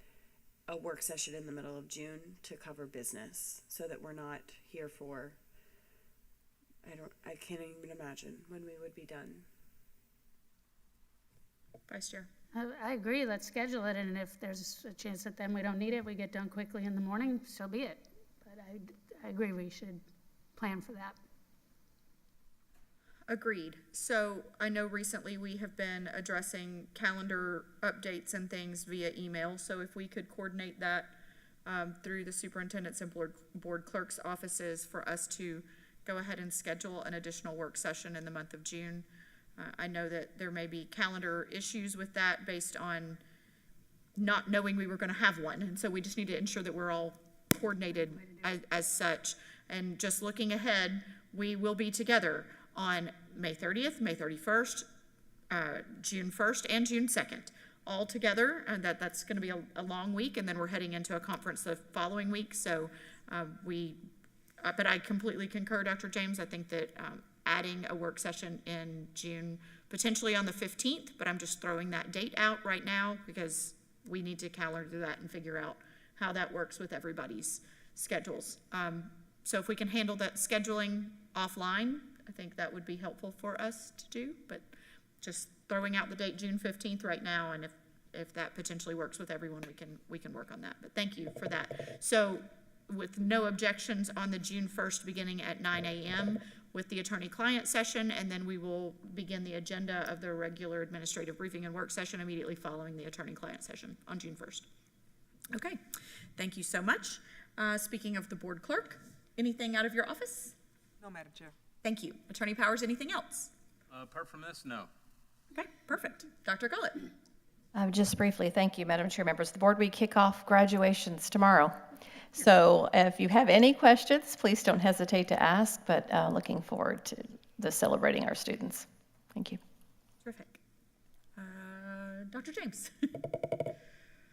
a work session in the middle of June to cover business so that we're not here for, I can't even imagine when we would be done. Vice Chair. I agree, let's schedule it, and if there's a chance that then we don't need it, we get done quickly in the morning, so be it. But I agree we should plan for that. Agreed. So I know recently we have been addressing calendar updates and things via email. So if we could coordinate that through the superintendent's and board clerk's offices for us to go ahead and schedule an additional work session in the month of June. I know that there may be calendar issues with that based on not knowing we were going to have one. And so we just need to ensure that we're all coordinated as such. And just looking ahead, we will be together on May 30th, May 31st, June 1st, and June 2nd, all together. And that's going to be a long week, and then we're heading into a conference the following week. So but I completely concur, Dr. James. I think that adding a work session in June, potentially on the 15th, but I'm just throwing that date out right now because we need to calendar that and figure out how that works with everybody's schedules. So if we can handle that scheduling offline, I think that would be helpful for us to do, but just throwing out the date June 15th right now, and if that potentially works with everyone, we can work on that. But thank you for that. So with no objections on the June 1st beginning at 9 a.m. with the attorney-client session, and then we will begin the agenda of the regular administrative briefing and work session immediately following the attorney-client session on June 1st. Okay, thank you so much. Speaking of the board clerk, anything out of your office? No, Madam Chair. Thank you. Attorney Powers, anything else? Apart from this, no. Okay, perfect. Dr. Gullett. Just briefly, thank you, Madam Chair, members of the board. We kick off graduations tomorrow. So if you have any questions, please don't hesitate to ask, but looking forward to celebrating our students. Thank you. Terrific. Dr. James.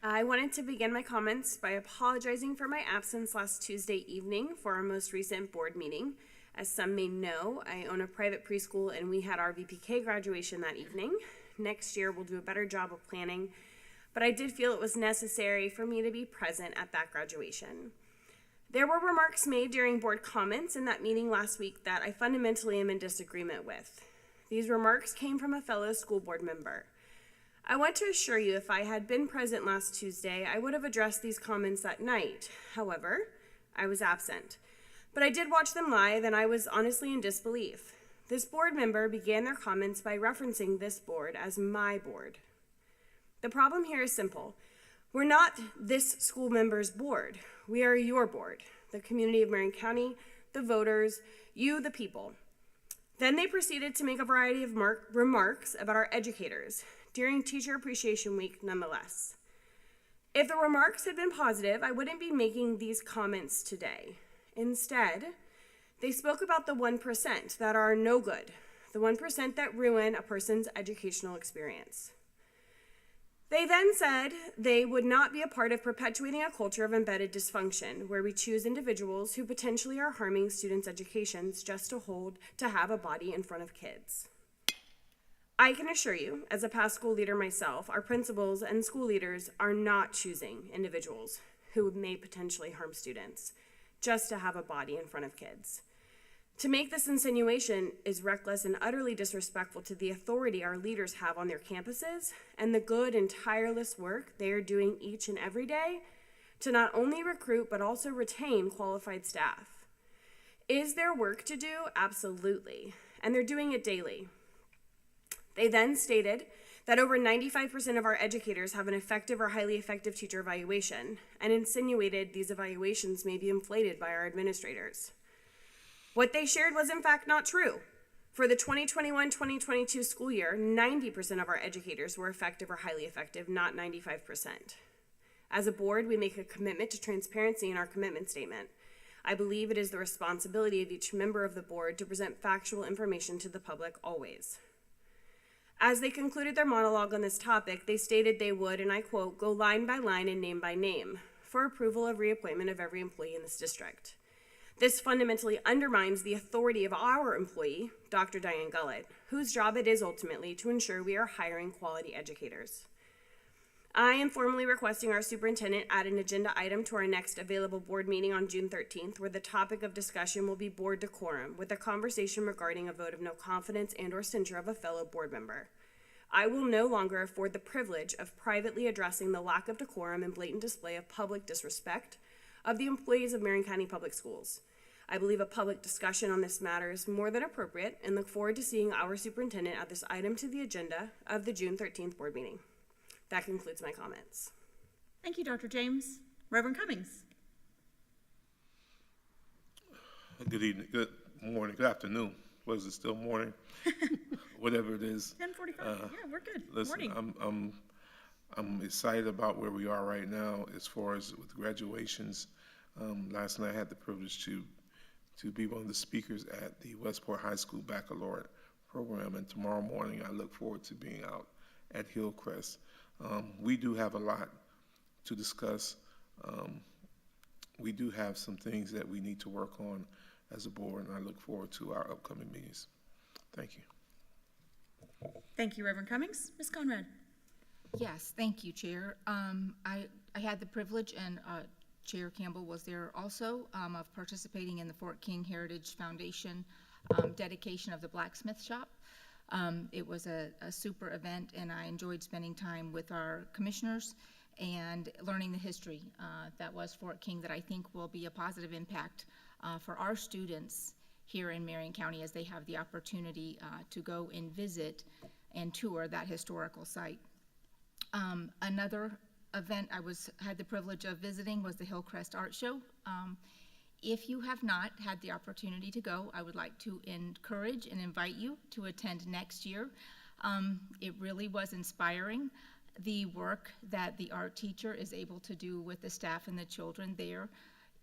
I wanted to begin my comments by apologizing for my absence last Tuesday evening for our most recent board meeting. As some may know, I own a private preschool and we had our VPK graduation that evening. Next year we'll do a better job of planning, but I did feel it was necessary for me to be present at that graduation. There were remarks made during board comments in that meeting last week that I fundamentally am in disagreement with. These remarks came from a fellow school board member. I want to assure you if I had been present last Tuesday, I would have addressed these comments that night. However, I was absent. But I did watch them live, and I was honestly in disbelief. This board member began their comments by referencing this board as my board. The problem here is simple. We're not this school member's board. We are your board, the community of Marion County, the voters, you, the people. Then they proceeded to make a variety of remarks about our educators during Teacher Appreciation Week nonetheless. If the remarks had been positive, I wouldn't be making these comments today. Instead, they spoke about the 1% that are no good, the 1% that ruin a person's educational experience. They then said they would not be a part of perpetuating a culture of embedded dysfunction, where we choose individuals who potentially are harming students' educations just to have a body in front of kids. I can assure you, as a past school leader myself, our principals and school leaders are not choosing individuals who may potentially harm students just to have a body in front of kids. To make this insinuation is reckless and utterly disrespectful to the authority our leaders have on their campuses and the good and tireless work they are doing each and every day to not only recruit but also retain qualified staff. Is there work to do? Absolutely, and they're doing it daily. They then stated that over 95% of our educators have an effective or highly effective teacher evaluation, and insinuated these evaluations may be inflated by our administrators. What they shared was in fact not true. For the 2021-2022 school year, 90% of our educators were effective or highly effective, not 95%. As a board, we make a commitment to transparency in our commitment statement. I believe it is the responsibility of each member of the board to present factual information to the public always. As they concluded their monologue on this topic, they stated they would, and I quote, go line by line and name by name for approval of reappointment of every employee in this district. This fundamentally undermines the authority of our employee, Dr. Diane Gullett, whose job it is ultimately to ensure we are hiring quality educators. I am formally requesting our superintendent add an agenda item to our next available board meeting on June 13th, where the topic of discussion will be board decorum, with a conversation regarding a vote of no confidence and/or censure of a fellow board member. I will no longer afford the privilege of privately addressing the lack of decorum and blatant display of public disrespect of the employees of Marion County Public Schools. I believe a public discussion on this matter is more than appropriate and look forward to seeing our superintendent add this item to the agenda of the June 13th board meeting. That concludes my comments. Thank you, Dr. James. Reverend Cummings. Good evening, good morning, good afternoon. What is it, still morning? Whatever it is. 10:45, yeah, we're good. Listen, Morning. I'm excited about where we are right now as far as with graduations. Last night I had the privilege to be one of the speakers at the Westport High School Baccalaureate program, and tomorrow morning I look forward to being out at Hillcrest. We do have a lot to discuss. We do have some things that we need to work on as a board, and I look forward to our upcoming meetings. Thank you. Thank you, Reverend Cummings. Ms. Conrad. Yes, thank you, Chair. I had the privilege, and Chair Campbell was there also, of participating in the Fort King Heritage Foundation dedication of the blacksmith shop. It was a super event, and I enjoyed spending time with our commissioners and learning the history that was Fort King, that I think will be a positive impact for our students here in Marion County as they have the opportunity to go and visit and tour that historical site. Another event I had the privilege of visiting was the Hillcrest Art Show. If you have not had the opportunity to go, I would like to encourage and invite you to attend next year. It really was inspiring. The work that the art teacher is able to do with the staff and the children there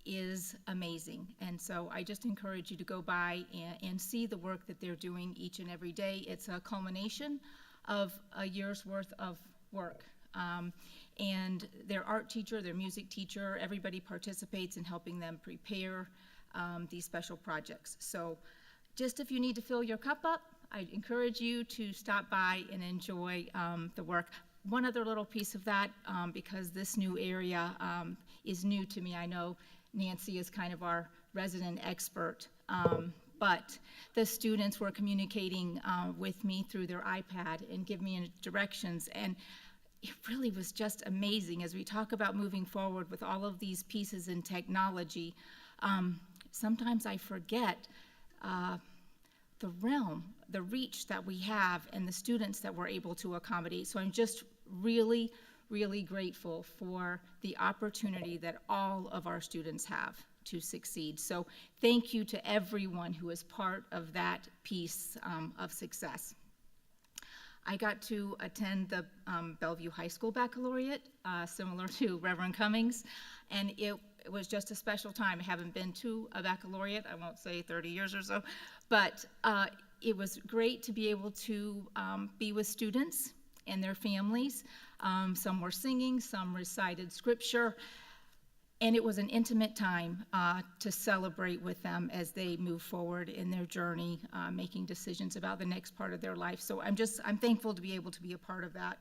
is amazing. And so I just encourage you to go by and see the work that they're doing each and every day. It's a culmination of a year's worth of work. And their art teacher, their music teacher, everybody participates in helping them prepare these special projects. So just if you need to fill your cup up, I encourage you to stop by and enjoy the work. One other little piece of that, because this new area is new to me. I know Nancy is kind of our resident expert, but the students were communicating with me through their iPad and give me directions, and it really was just amazing. As we talk about moving forward with all of these pieces in technology, sometimes I forget the realm, the reach that we have, and the students that we're able to accommodate. So I'm just really, really grateful for the opportunity that all of our students have to succeed. So thank you to everyone who is part of that piece of success. I got to attend the Bellevue High School Baccalaureate, similar to Reverend Cummings, and it was just a special time. I haven't been to a baccalaureate, I won't say 30 years or so, but it was great to be able to be with students and their families. Some were singing, some recited scripture, and it was an intimate time to celebrate with them as they move forward in their journey, making decisions about the next part of their life. So I'm thankful to be able to be a part of that.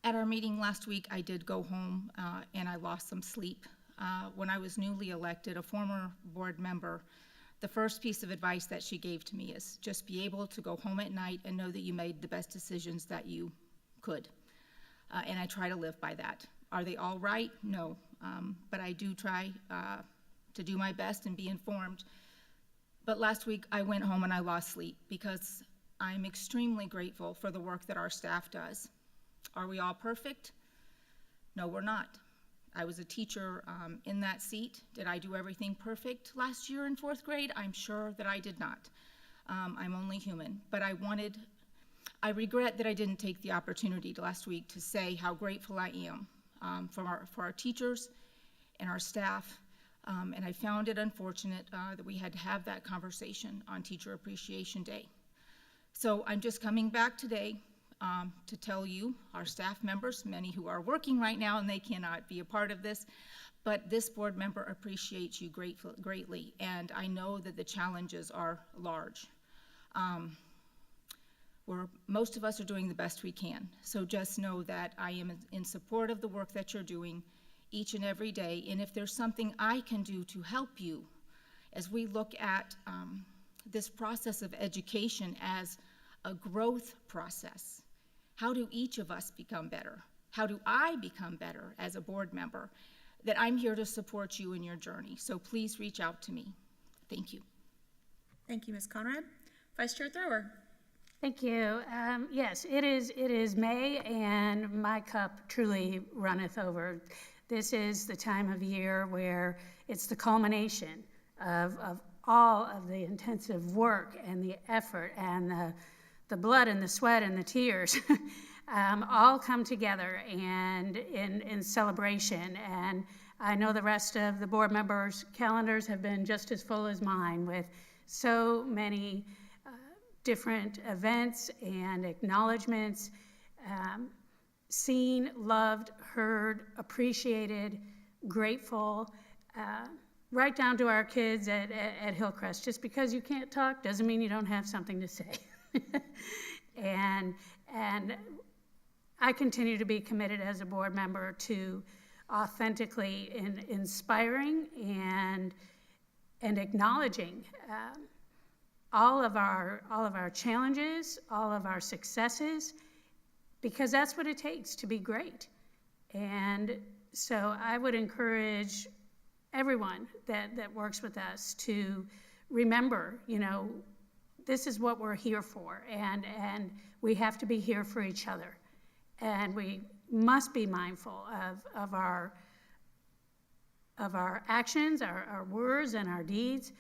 At our meeting last week, I did go home and I lost some sleep. When I was newly elected, a former board member, the first piece of advice that she gave to me is just be able to go home at night and know that you made the best decisions that you could. And I try to live by that. Are they all right? No. But I do try to do my best and be informed. But last week I went home and I lost sleep because I'm extremely grateful for the work that our staff does. Are we all perfect? No, we're not. I was a teacher in that seat. Did I do everything perfect last year in 4th grade? I'm sure that I did not. I'm only human. But I regret that I didn't take the opportunity last week to say how grateful I am for our teachers and our staff. And I found it unfortunate that we had to have that conversation on Teacher Appreciation Day. So I'm just coming back today to tell you, our staff members, many who are working right now and they cannot be a part of this, but this board member appreciates you greatly, and I know that the challenges are large. Most of us are doing the best we can, so just know that I am in support of the work that you're doing each and every day, and if there's something I can do to help you as we look at this process of education as a growth process. How do each of us become better? How do I become better as a board member? That I'm here to support you in your journey. So please reach out to me. Thank you. Thank you, Ms. Conrad. Vice Chair Thrower. Thank you. Yes, it is May, and my cup truly runneth over. This is the time of year where it's the culmination of all of the intensive work and the effort and the blood and the sweat and the tears all come together and in celebration. And I know the rest of the board members' calendars have been just as full as mine with so many different events and acknowledgments, seen, loved, heard, appreciated, grateful, right down to our kids at Hillcrest. Just because you can't talk doesn't mean you don't have something to say. And I continue to be committed as a board member to authentically inspiring and acknowledging all of our challenges, all of our successes, because that's what it takes to be great. And so I would encourage everyone that works with us to remember, this is what we're here for, and we have to be here for each other. And we must be mindful of our actions, our words, and our deeds,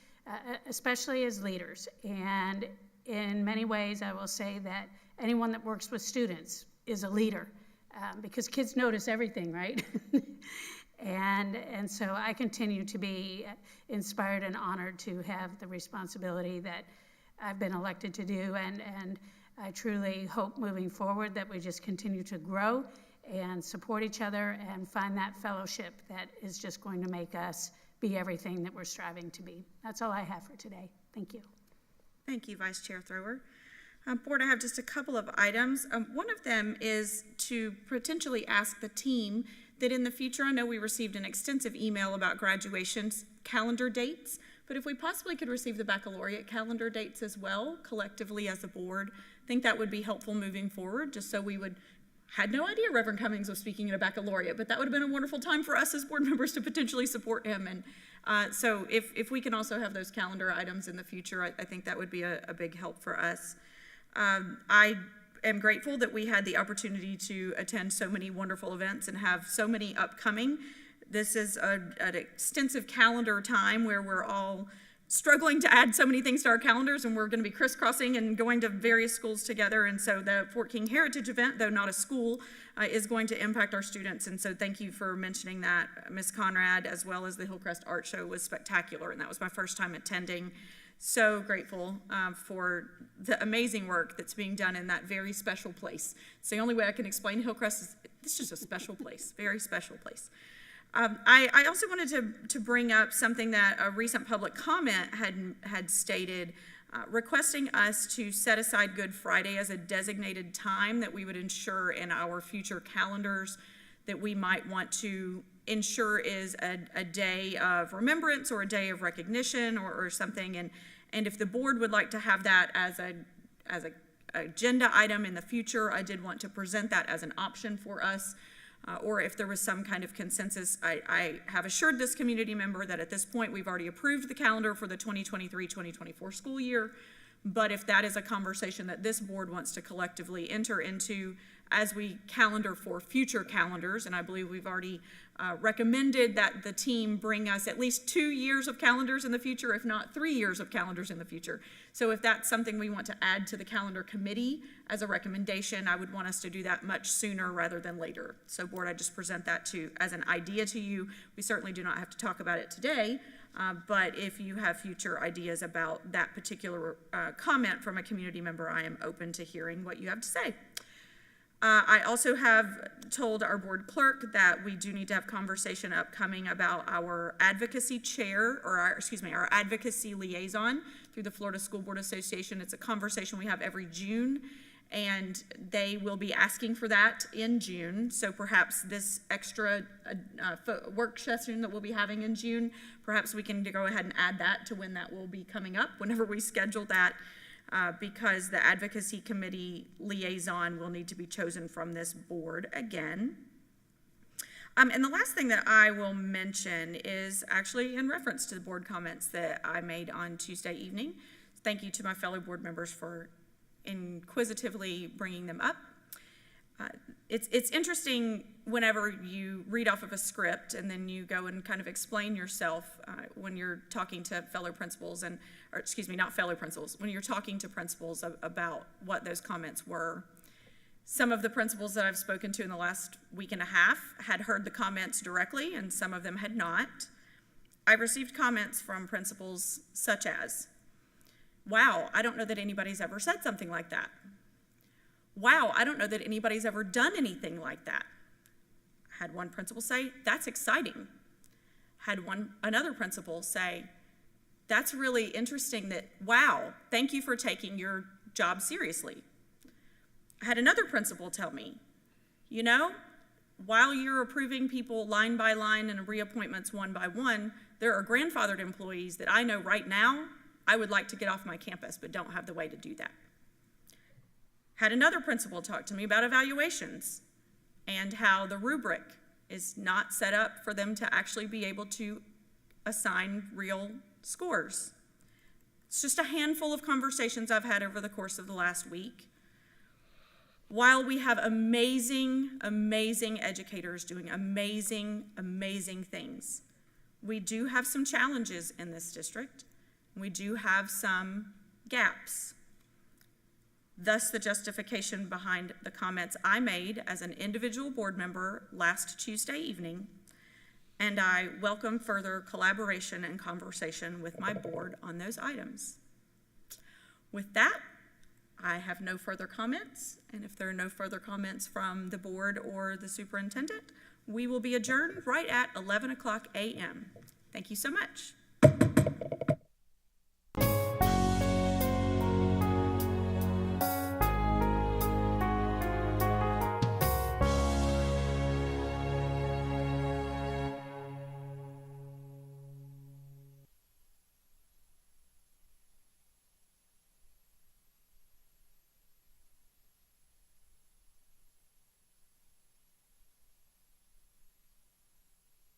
especially as leaders. And in many ways, I will say that anyone that works with students is a leader, because kids notice everything, right? And so I continue to be inspired and honored to have the responsibility that I've been elected to do, and I truly hope moving forward that we just continue to grow and support each other and find that fellowship that is just going to make us be everything that we're striving to be. That's all I have for today. Thank you. Thank you, Vice Chair Thrower. Board, I have just a couple of items. One of them is to potentially ask the team that in the future, I know we received an extensive email about graduations calendar dates, but if we possibly could receive the baccalaureate calendar dates as well, collectively as a board, I think that would be helpful moving forward, just so we would, had no idea Reverend Cummings was speaking at a baccalaureate, but that would have been a wonderful time for us as board members to potentially support him. And so if we can also have those calendar items in the future, I think that would be a big help for us. I am grateful that we had the opportunity to attend so many wonderful events and have so many upcoming. This is an extensive calendar time where we're all struggling to add so many things to our calendars, and we're going to be crisscrossing and going to various schools together. And so the Fort King Heritage event, though not a school, is going to impact our students. And so thank you for mentioning that, Ms. Conrad, as well as the Hillcrest Art Show was spectacular, and that was my first time attending. So grateful for the amazing work that's being done in that very special place. It's the only way I can explain Hillcrest is it's just a special place, very special place. I also wanted to bring up something that a recent public comment had stated, requesting us to set aside Good Friday as a designated time that we would ensure in our future calendars that we might want to ensure is a day of remembrance or a day of recognition or something. And if the board would like to have that as a agenda item in the future, I did want to present that as an option for us. Or if there was some kind of consensus, I have assured this community member that at this point we've already approved the calendar for the 2023-2024 school year. But if that is a conversation that this board wants to collectively enter into as we calendar for future calendars, and I believe we've already recommended that the team bring us at least 2 years of calendars in the future, if not 3 years of calendars in the future. So if that's something we want to add to the calendar committee as a recommendation, I would want us to do that much sooner rather than later. So board, I just present that as an idea to you. We certainly do not have to talk about it today, but if you have future ideas about that particular comment from a community member, I am open to hearing what you have to say. I also have told our board clerk that we do need to have conversation upcoming about our advocacy chair, or our advocacy liaison through the Florida School Board Association. It's a conversation we have every June, and they will be asking for that in June. So perhaps this extra work session that we'll be having in June, perhaps we can go ahead and add that to when that will be coming up, whenever we schedule that. Because the advocacy committee liaison will need to be chosen from this board again. And the last thing that I will mention is actually in reference to the board comments that I made on Tuesday evening. Thank you to my fellow board members for inquisitively bringing them up. It's interesting whenever you read off of a script and then you go and kind of explain yourself when you're talking to fellow principals not fellow principals, when you're talking to principals about what those comments were. Some of the principals that I've spoken to in the last week and a half had heard the comments directly, and some of them had not. I received comments from principals such as, wow, I don't know that anybody's ever said something like that. Wow, I don't know that anybody's ever done anything like that. Had one principal say, that's exciting. Had another principal say, that's really interesting that, wow, thank you for taking your job seriously. Had another principal tell me, you know, while you're approving people line by line and reappointments one by one, there are grandfathered employees that I know right now I would like to get off my campus but don't have the way to do that. Had another principal talk to me about evaluations and how the rubric is not set up for them to actually be able to assign real scores. It's just a handful of conversations I've had over the course of the last week. While we have amazing, amazing educators doing amazing, amazing things, we do have some challenges in this district. We do have some gaps. Thus, the justification behind the comments I made as an individual board member last Tuesday evening, and I welcome further collaboration and conversation with my board on those items. With that, I have no further comments, and if there are no further comments from the board or the superintendent, we will be adjourned right at 11 o'clock a.m. Thank you so much.